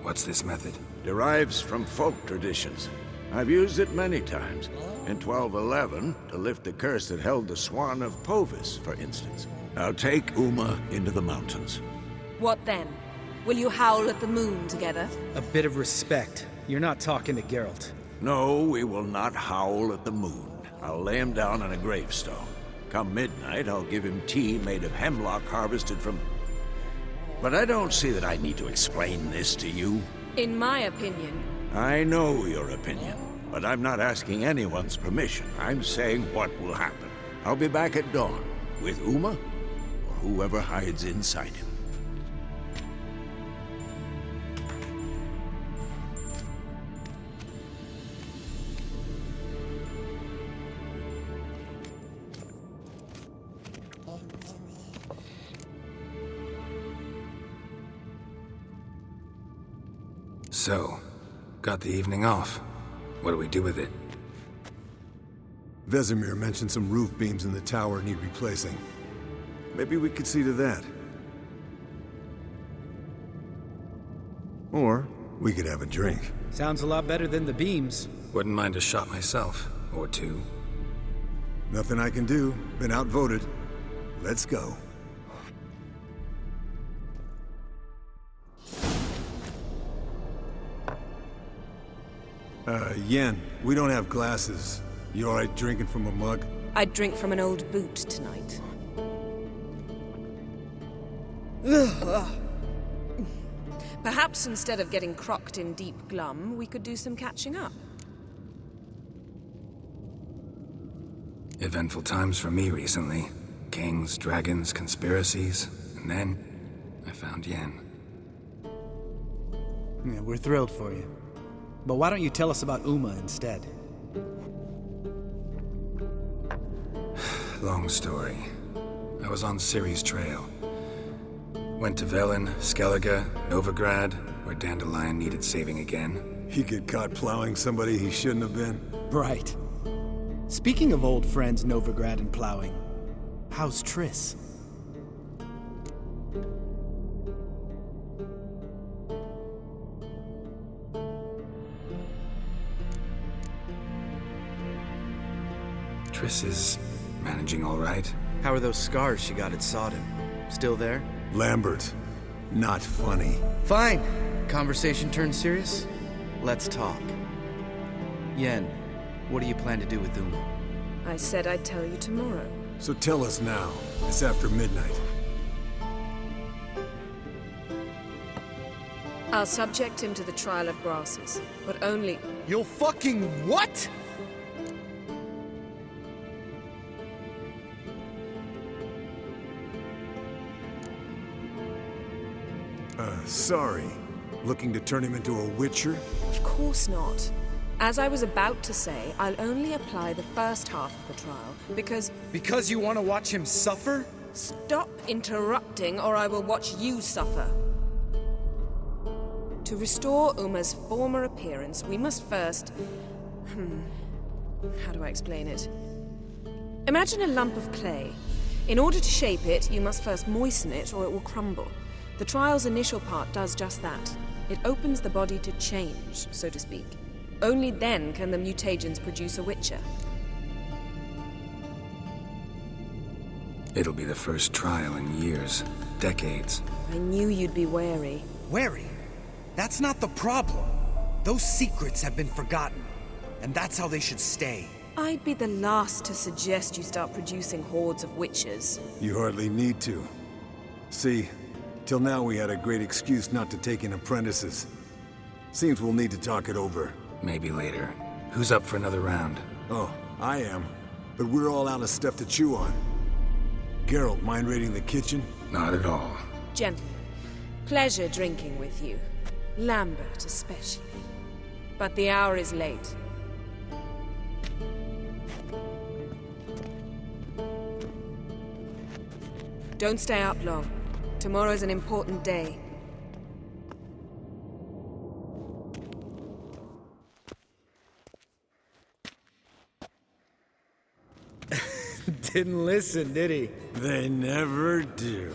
What's this method? Derives from folk traditions. I've used it many times. In 1211, to lift the curse that held the Swan of Povis, for instance. Now take Uma into the mountains. What then? Will you howl at the moon together? A bit of respect. You're not talking to Geralt. No, we will not howl at the moon. I'll lay him down on a gravestone. Come midnight, I'll give him tea made of hemlock harvested from... But I don't see that I need to explain this to you. In my opinion... I know your opinion, but I'm not asking anyone's permission. I'm saying what will happen. I'll be back at dawn, with Uma, or whoever hides inside him. So, got the evening off. What do we do with it? Vesemir mentioned some roof beams in the tower need replacing. Maybe we could see to that. Or we could have a drink. Sounds a lot better than the beams. Wouldn't mind a shot myself, or two. Nothing I can do. Been outvoted. Let's go. Yen, we don't have glasses. You alright drinking from a mug? I'd drink from an old boot tonight. Perhaps instead of getting crocked in deep glum, we could do some catching up. Eventful times for me recently. Kings, dragons, conspiracies, and then I found Yen. Yeah, we're thrilled for you. But why don't you tell us about Uma instead? Long story. I was on Ciri's trail. Went to Velen, Skellige, Novigrad, where Dandelion needed saving again. He get caught plowing somebody he shouldn't have been. Right. Speaking of old friends Novigrad and plowing, how's Triss? Triss is managing all right. How are those scars she got at Sodden? Still there? Lambert, not funny. Fine. Conversation turned serious? Let's talk. Yen, what do you plan to do with Uma? I said I'd tell you tomorrow. So tell us now. It's after midnight. I'll subject him to the trial of grasses, but only... You'll fucking what? Sorry. Looking to turn him into a witcher? Of course not. As I was about to say, I'll only apply the first half of the trial, because... Because you want to watch him suffer? Stop interrupting, or I will watch you suffer. To restore Uma's former appearance, we must first... How do I explain it? Imagine a lump of clay. In order to shape it, you must first moisten it, or it will crumble. The trial's initial part does just that. It opens the body to change, so to speak. Only then can the mutagens produce a witcher. It'll be the first trial in years, decades. I knew you'd be wary. Wary? That's not the problem. Those secrets have been forgotten, and that's how they should stay. I'd be the last to suggest you start producing hordes of witchers. You hardly need to. See, till now we had a great excuse not to take in apprentices. Seems we'll need to talk it over. Maybe later. Who's up for another round? Oh, I am. But we're all out of stuff to chew on. Geralt, mind raiding the kitchen? Not at all. Gentlemen, pleasure drinking with you. Lambert especially. But the hour is late. Don't stay up long. Tomorrow's an important day. Didn't listen, did he? They never do.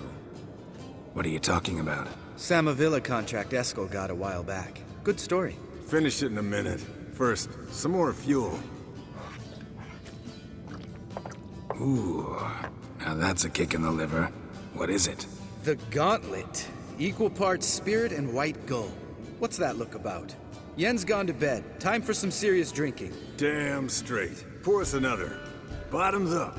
What are you talking about? Samavilla contract Eskel got a while back. Good story. Finish it in a minute. First, some more fuel. Ooh, now that's a kick in the liver. What is it? The Gauntlet. Equal parts spirit and white gull. What's that look about? Yen's gone to bed. Time for some serious drinking. Damn straight. Pour us another. Bottoms up.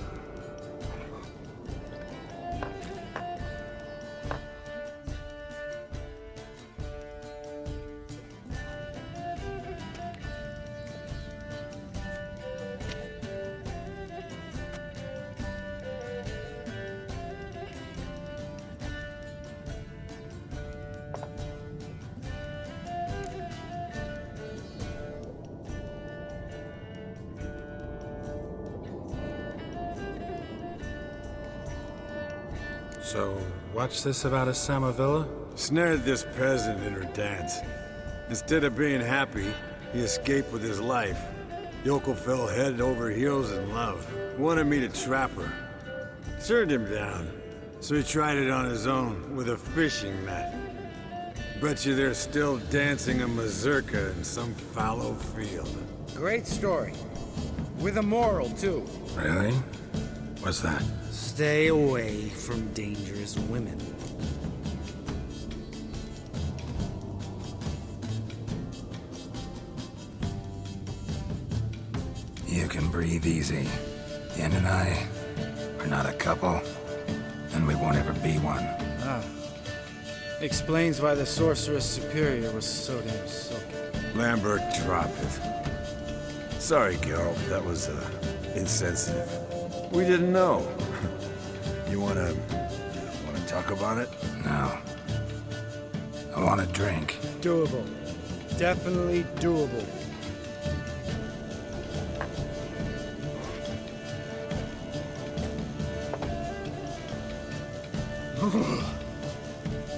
So, what's this about a Samavilla? Snared this peasant in her dance. Instead of being happy, he escaped with his life. Yoko fell head over heels in love. Wanted me to trap her. Turned him down. So he tried it on his own, with a fishing net. Bet you they're still dancing a mazurka in some fallow field. Great story. With a moral, too. Really? What's that? Stay away from dangerous women. You can breathe easy. Yen and I, we're not a couple, and we won't ever be one. Ah. Explains why the Sorceress Superior was so damn silky. Lambert, drop it. Sorry, Geralt, that was, insensitive. We didn't know. You wanna talk about it? No. I want a drink. Doable. Definitely doable.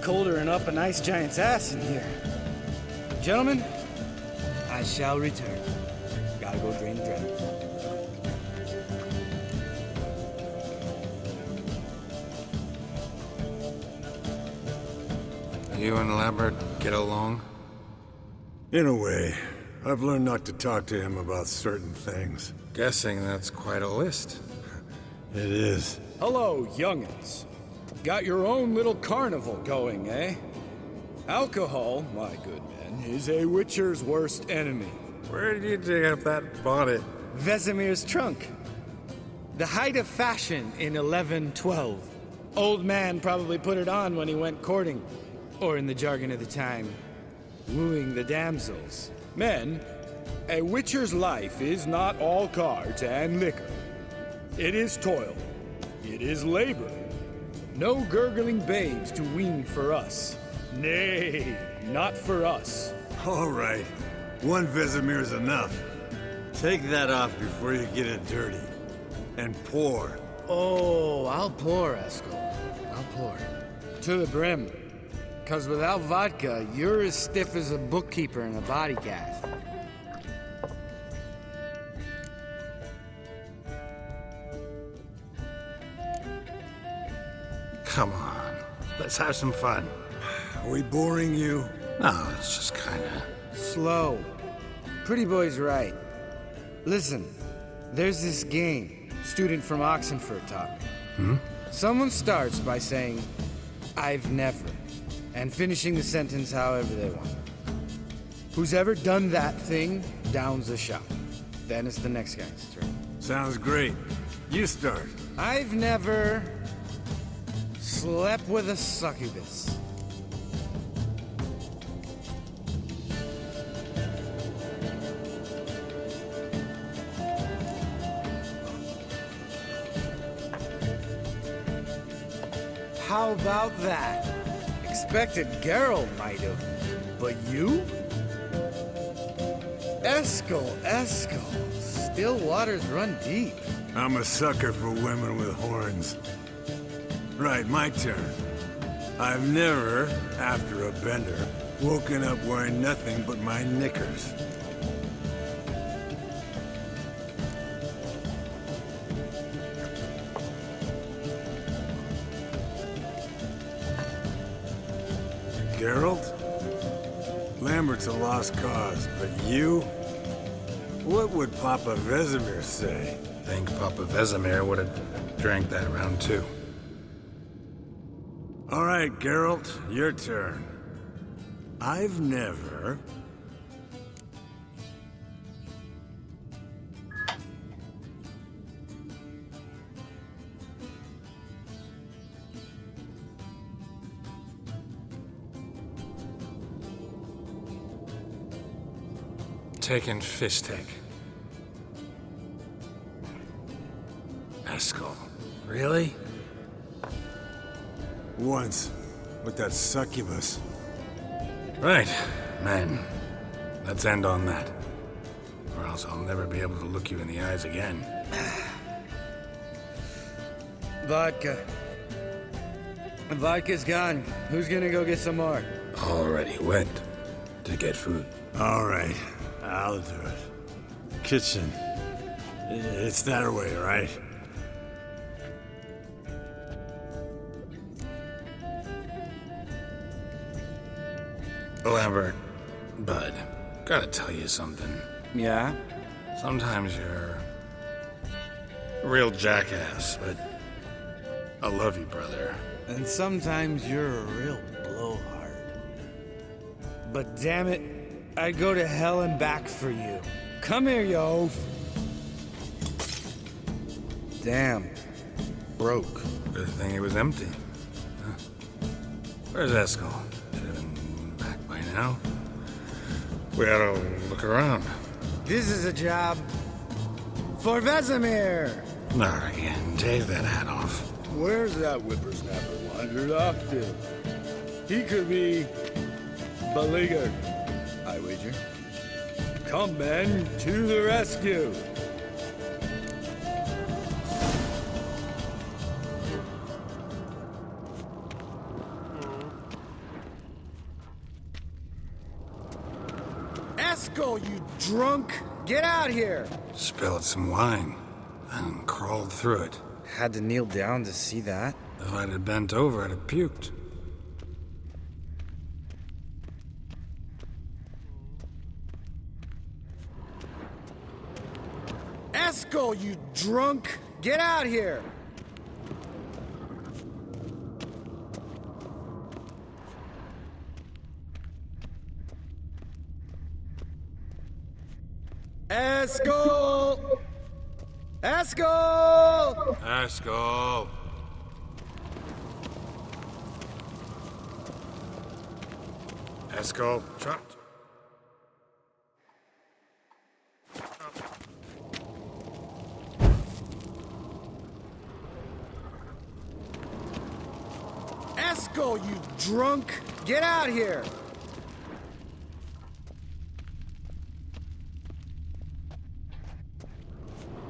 Colder than up a nice giant's ass in here. Gentlemen, I shall return. Gotta go drain the dragon. You and Lambert get along? In a way. I've learned not to talk to him about certain things. Guessing that's quite a list. It is. Hello, young'uns. Got your own little carnival going, eh? Alcohol, my good men, is a witcher's worst enemy. Where did you dig up that bonnet? Vesemir's trunk. The height of fashion in 1112. Old man probably put it on when he went courting. Or in the jargon of the time, wooing the damsels. Men, a witcher's life is not all cards and liquor. It is toil. It is labor. No gurgling babes to wean for us. Nay, not for us. All right. One Vesemir's enough. Take that off before you get it dirty. And pour. Oh, I'll pour, Eskel. I'll pour. To the brim. 'Cause without vodka, you're as stiff as a bookkeeper in a body cast. Come on. Let's have some fun. Are we boring you? No, it's just kinda... Slow. Pretty boy's right. Listen, there's this game student from Oxenford taught me. Someone starts by saying, I've never, and finishing the sentence however they want. Who's ever done that thing downs a shot. Then it's the next guy's turn. Sounds great. You start. I've never slept with a succubus. How about that? Expected Geralt might have, but you? Eskel. Still waters run deep. I'm a sucker for women with horns. Right, my turn. I've never, after a bender, woken up wearing nothing but my knickers. Geralt? Lambert's a lost cause, but you? What would Papa Vesemir say? Think Papa Vesemir would have drank that round too. All right, Geralt, your turn. I've never... Taken Fistek. Eskel. Really? Once, with that succubus. Right, men. Let's end on that. Or else I'll never be able to look you in the eyes again. Vodka. Vodka's gone. Who's gonna go get some more? Already went. to get food. All right, I'll do it. Kitchen. It's that way, right? Lambert, bud, gotta tell you something. Yeah? Sometimes you're a real jackass, but I love you, brother. And sometimes you're a real blowhard. But damn it, I'd go to hell and back for you. Come here, you oaf. Damn. Broke. Good thing it was empty. Huh? Where's Eskel? Should have been back by now. We ought to look around. This is a job for Vesemir. Not again. Take that hat off. Where's that whippersnapper wandered off to? He could be beleaguered, I wager. Come, men, to the rescue! Eskel, you drunk! Get out here! Spilled some wine and crawled through it. Had to kneel down to see that. If I'd have bent over, I'd have puked. Eskel, you drunk! Get out here! Eskel! Eskel! Eskel! Eskel, chopped. Eskel, you drunk! Get out here!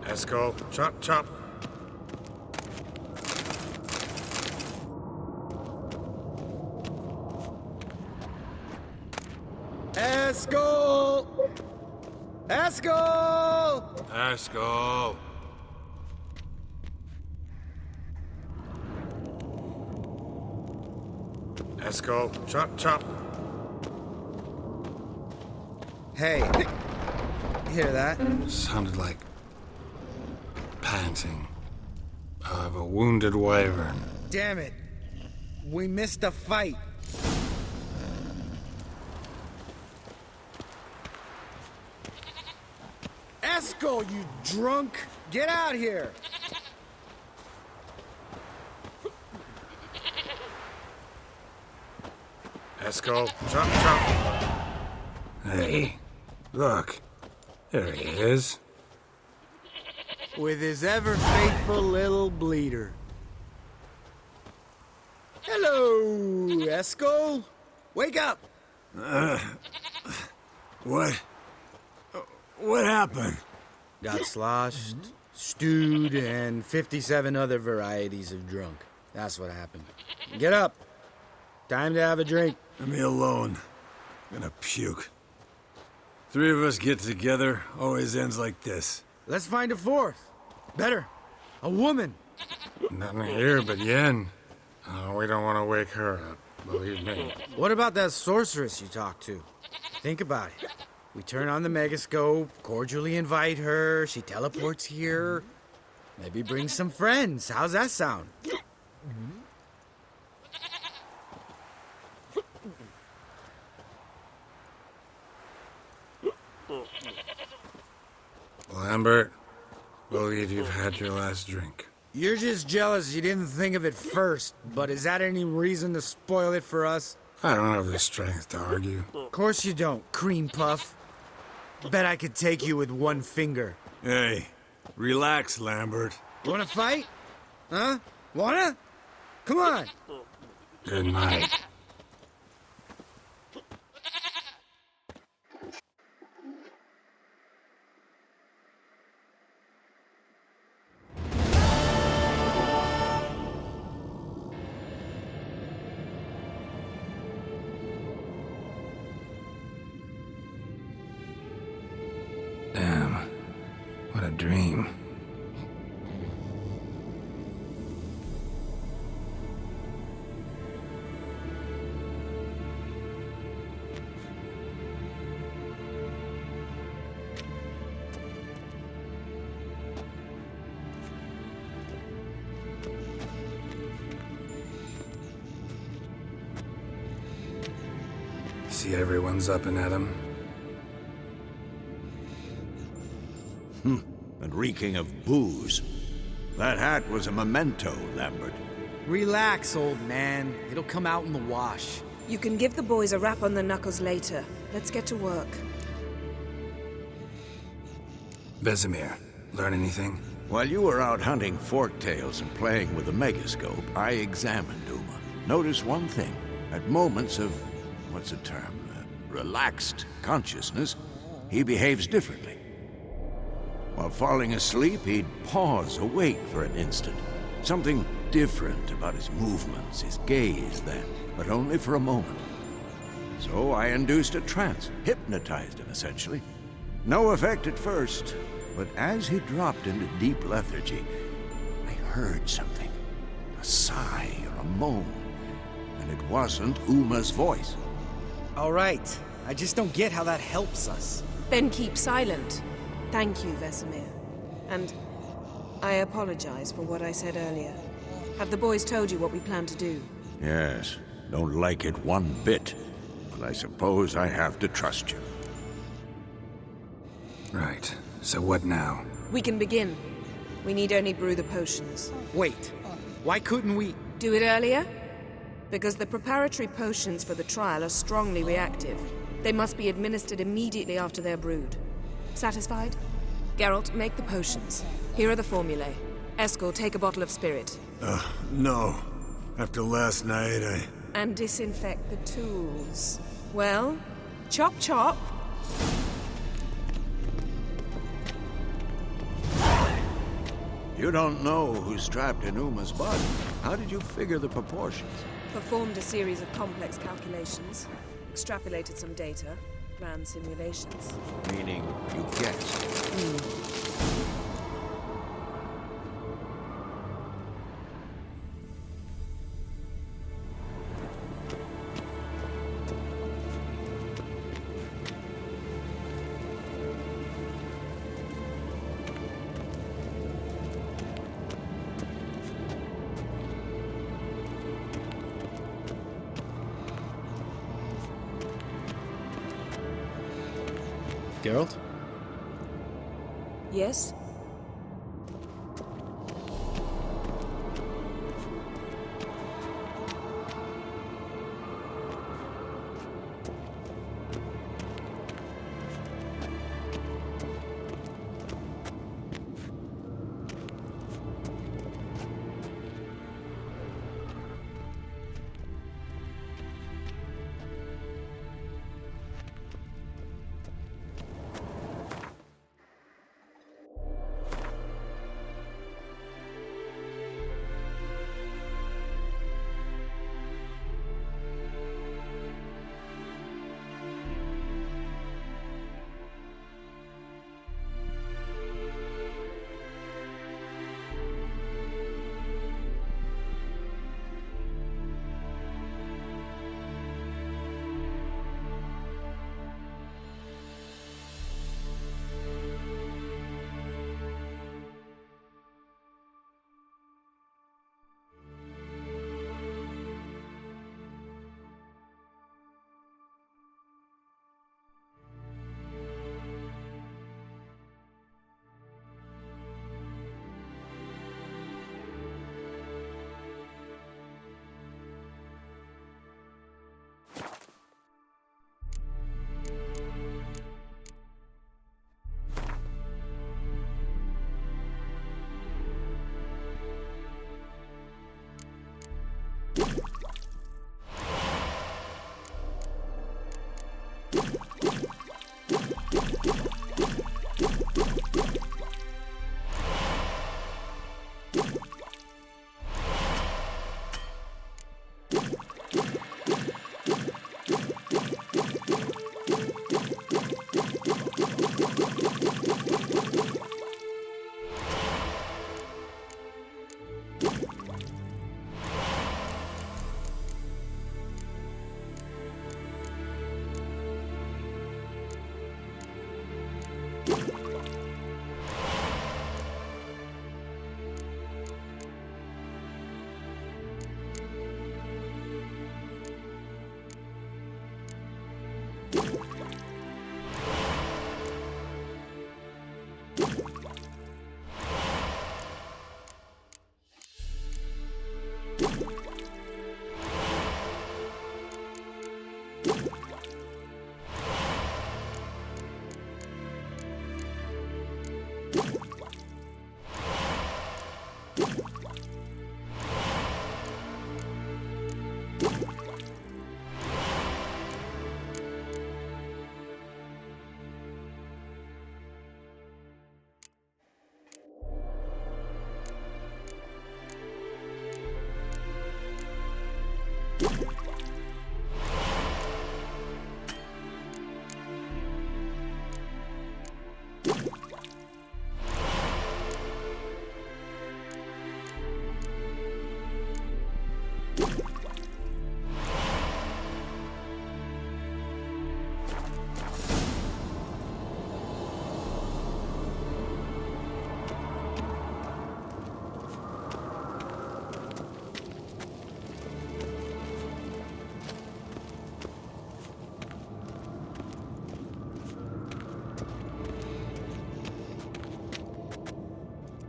Eskel, chop, chop. Eskel! Eskel! Eskel. Eskel, chop, chop. Hey, hear that? Sounded like panting of a wounded wyvern. Damn it. We missed a fight. Eskel, you drunk! Get out here! Eskel, chop, chop. Hey, look. There he is. With his ever faithful little bleeder. Hello, Eskel. Wake up. What? What happened? Got sloshed, stewed, and 57 other varieties of drunk. That's what happened. Get up. Time to have a drink. Leave me alone. I'm gonna puke. Three of us get together, always ends like this. Let's find a fourth. Better. A woman. Nothing here but Yen. Oh, we don't want to wake her up, believe me. What about that sorceress you talked to? Think about it. We turn on the megascope, cordially invite her, she teleports here. Maybe bring some friends. How's that sound? Lambert, believe you've had your last drink. You're just jealous you didn't think of it first, but is that any reason to spoil it for us? I don't have the strength to argue. Of course you don't, cream puff. Bet I could take you with one finger. Hey, relax, Lambert. Wanna fight? Huh? Wanna? Come on. Good night. dream. See everyone's up and at 'em. And reeking of booze. That hat was a memento, Lambert. Relax, old man. It'll come out in the wash. You can give the boys a rap on the knuckles later. Let's get to work. Vesemir, learn anything? While you were out hunting forktails and playing with the megascope, I examined Uma. Notice one thing. At moments of, what's the term, relaxed consciousness, he behaves differently. While falling asleep, he'd pause, awake for an instant. Something different about his movements, his gaze then, but only for a moment. So I induced a trance, hypnotized him essentially. No effect at first, but as he dropped into deep lethargy, I heard something. A sigh or a moan. And it wasn't Uma's voice. All right. I just don't get how that helps us. Then keep silent. Thank you, Vesemir. And I apologize for what I said earlier. Have the boys told you what we plan to do? Yes, don't like it one bit. But I suppose I have to trust you. Right. So what now? We can begin. We need only brew the potions. Wait. Why couldn't we... Do it earlier? Because the preparatory potions for the trial are strongly reactive. They must be administered immediately after they're brewed. Satisfied? Geralt, make the potions. Here are the formulae. Eskel, take a bottle of spirit. No. After last night, And disinfect the tools. Well, chop chop. You don't know who's trapped in Uma's body. How did you figure the proportions? Performed a series of complex calculations. Extrapolated some data. Ran simulations. Meaning you guessed. Geralt? Yes?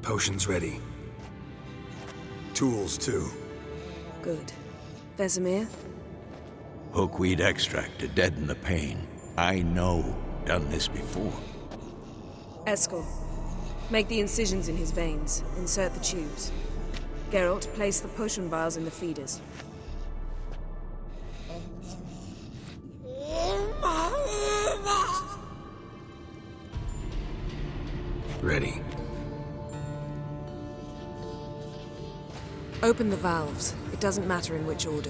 Potion's ready. Tools, too. Good. Vesemir? Hookweed extract to deaden the pain. I know. Done this before. Eskel, make the incisions in his veins. Insert the tubes. Geralt, place the potion vials in the feeders. Ready. Open the valves. It doesn't matter in which order.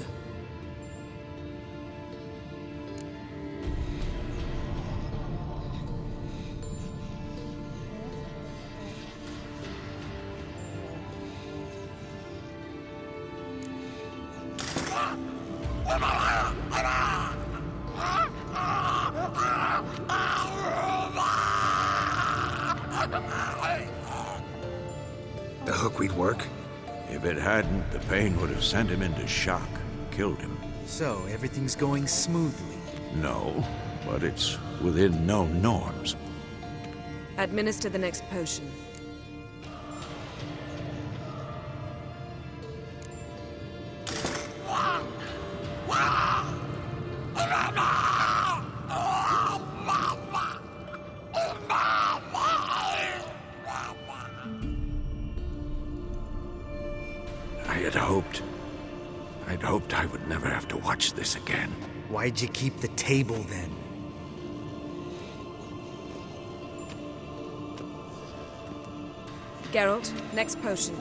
The hookweed work? If it hadn't, the pain would have sent him into shock, killed him. So, everything's going smoothly. No, but it's within known norms. Administer the next potion. I'd hoped I would never have to watch this again. Why'd you keep the table then? Geralt, next potion.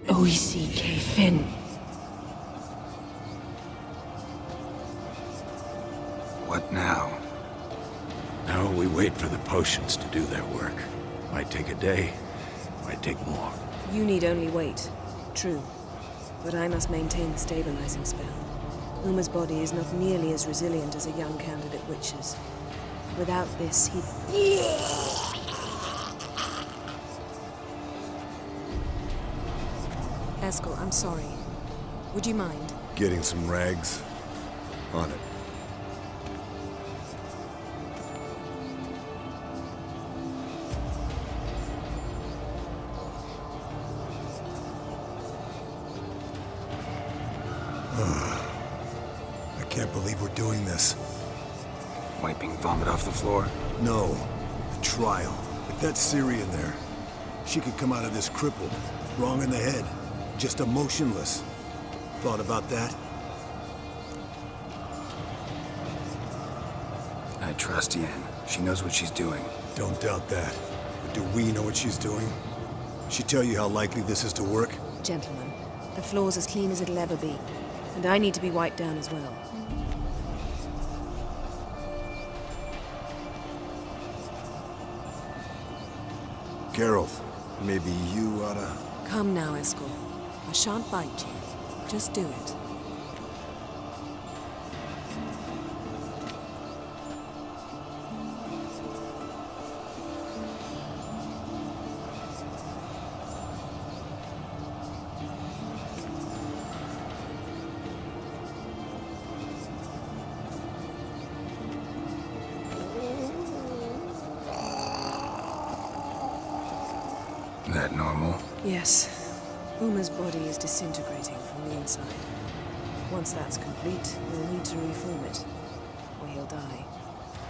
O-E-C-K Finn. What now? Now we wait for the potions to do their work. Might take a day, might take more. You need only wait. True. But I must maintain the stabilizing spell. Uma's body is not nearly as resilient as a young candidate witch's. Without this, he'd... Eskel, I'm sorry. Would you mind? Getting some rags? On it. I can't believe we're doing this. Wiping vomit off the floor? No. The trial. If that's Syrian there, she could come out of this crippled, wrong in the head, just emotionless. Thought about that? I trust Yen. She knows what she's doing. Don't doubt that. But do we know what she's doing? She tell you how likely this is to work? Gentlemen, the floor's as clean as it'll ever be. And I need to be wiped down as well. Geralt, maybe you oughta... Come now, Eskel. I shan't bite you. Just do it. Yes. Uma's body is disintegrating from the inside. Once that's complete, we'll need to reform it, or he'll die.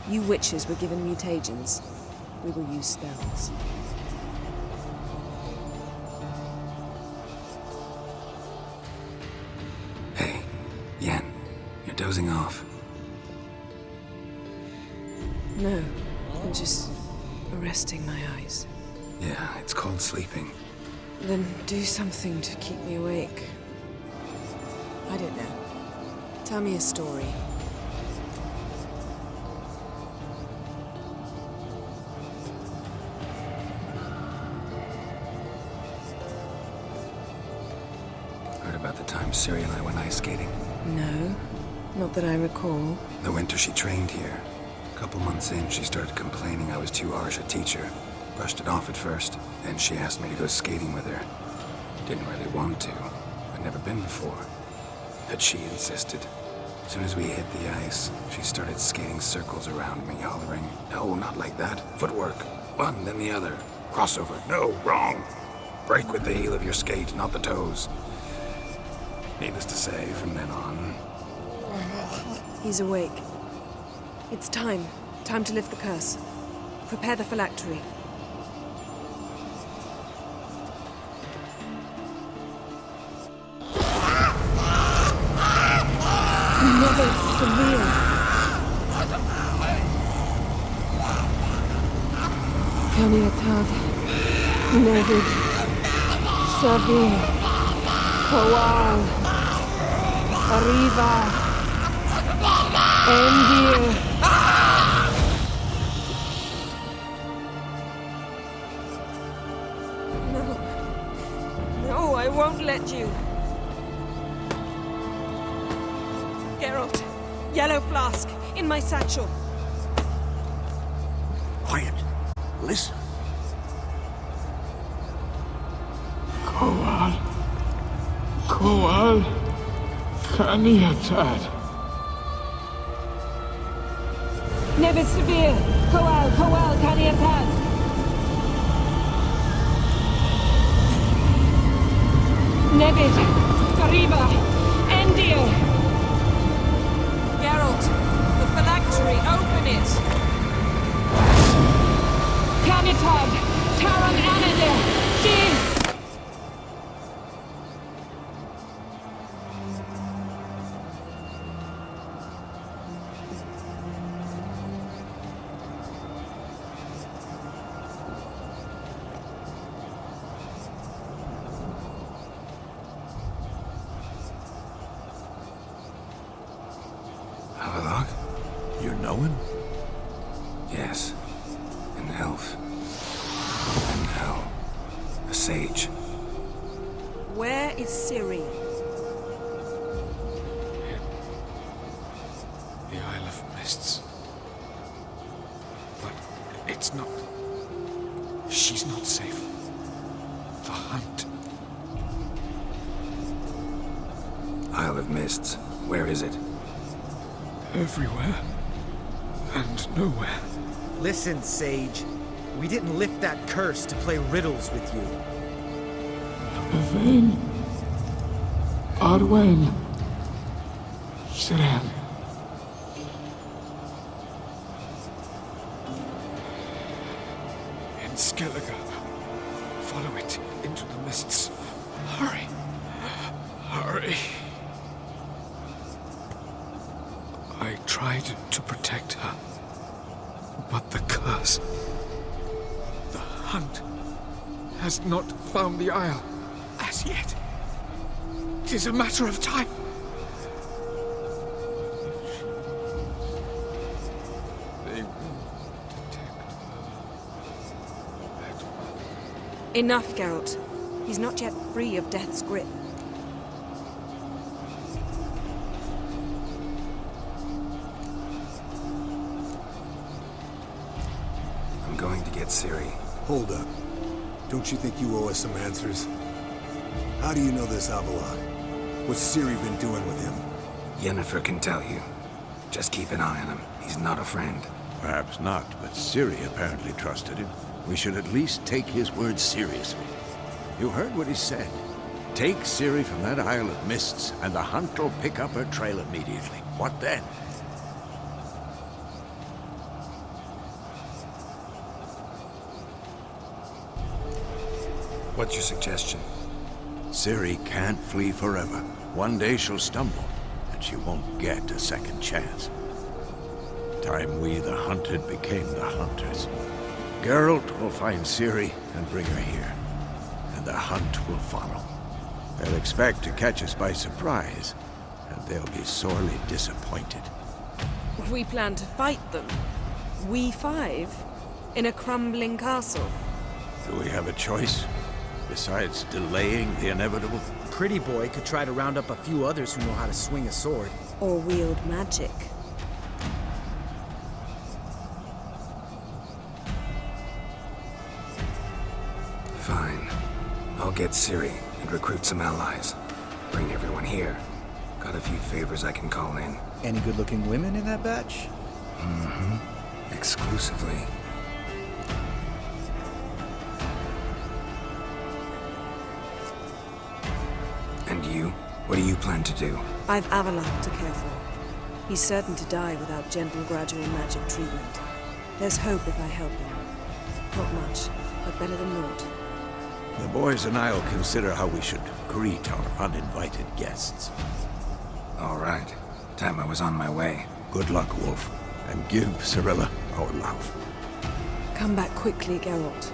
You witches were given mutagens. We will use spells. Hey, Yen, you're dozing off. No, I'm just arresting my eyes. Yeah, it's called sleeping. Then do something to keep me awake. I don't know. Tell me a story. Heard about the time Siri and I went ice skating? No, not that I recall. The winter she trained here. A couple months in, she started complaining I was too harsh a teacher. Brushed it off at first, then she asked me to go skating with her. Didn't really want to. I'd never been before. But she insisted. As soon as we hit the ice, she started skating circles around me, hollering, "No, not like that. Footwork. One, then the other. Crossover. No, wrong. Break with the heel of your skate, not the toes." Needless to say, from then on... He's awake. It's time. Time to lift the curse. Prepare the phylactery. Never severe. Kaniatad. Nevid. Savir. Kowal. Arriva. Endir. No. No, I won't let you. Geralt, yellow flask, in my satchel. Quiet. Listen. Kowal. Kowal. Kaniatad. Nevid Severe. Kowal, Kowal, Kaniatad. Nevid. Arriva. Endir. Geralt, the phylactery, open it. Kaniatad. Taran Anadir. Dis. You know him? Yes. An elf. And hell. A sage. Where is Ciri? The Isle of Mists. But it's not... She's not safe. The hunt. Isle of Mists. Where is it? Everywhere. And nowhere. Listen, Sage. We didn't lift that curse to play riddles with you. Elaine. Arwen. Siran. In Skellige. Follow it into the mists. Hurry. Hurry. I tried to protect her. But the curse... The hunt has not found the Isle as yet. 'Tis a matter of time. They will detect her. Enough, Geralt. He's not yet free of death's grip. I'm going to get Ciri. Hold up. Don't you think you owe us some answers? How do you know this Avalon? What's Ciri been doing with him? Yennefer can tell you. Just keep an eye on him. He's not a friend. Perhaps not, but Ciri apparently trusted him. We should at least take his words seriously. You heard what he said. Take Ciri from that Isle of Mists, and the hunt will pick up her trail immediately. What then? What's your suggestion? Ciri can't flee forever. One day she'll stumble, and she won't get a second chance. Time we, the hunted, became the hunters. Geralt will find Ciri and bring her here, and the hunt will follow. They'll expect to catch us by surprise, and they'll be sorely disappointed. We plan to fight them. We five? In a crumbling castle? Do we have a choice? Besides delaying the inevitable? Pretty boy could try to round up a few others who know how to swing a sword. Or wield magic. Fine. I'll get Ciri and recruit some allies. Bring everyone here. Got a few favors I can call in. Any good-looking women in that batch? Mm-hmm. Exclusively. And you? What do you plan to do? I've Avalok to care for. He's certain to die without gentle, gradual magic treatment. There's hope if I help him. Not much, but better than naught. The boys and I'll consider how we should greet our uninvited guests. All right. Time I was on my way. Good luck, Wolf. And give Cirilla our love. Come back quickly, Geralt.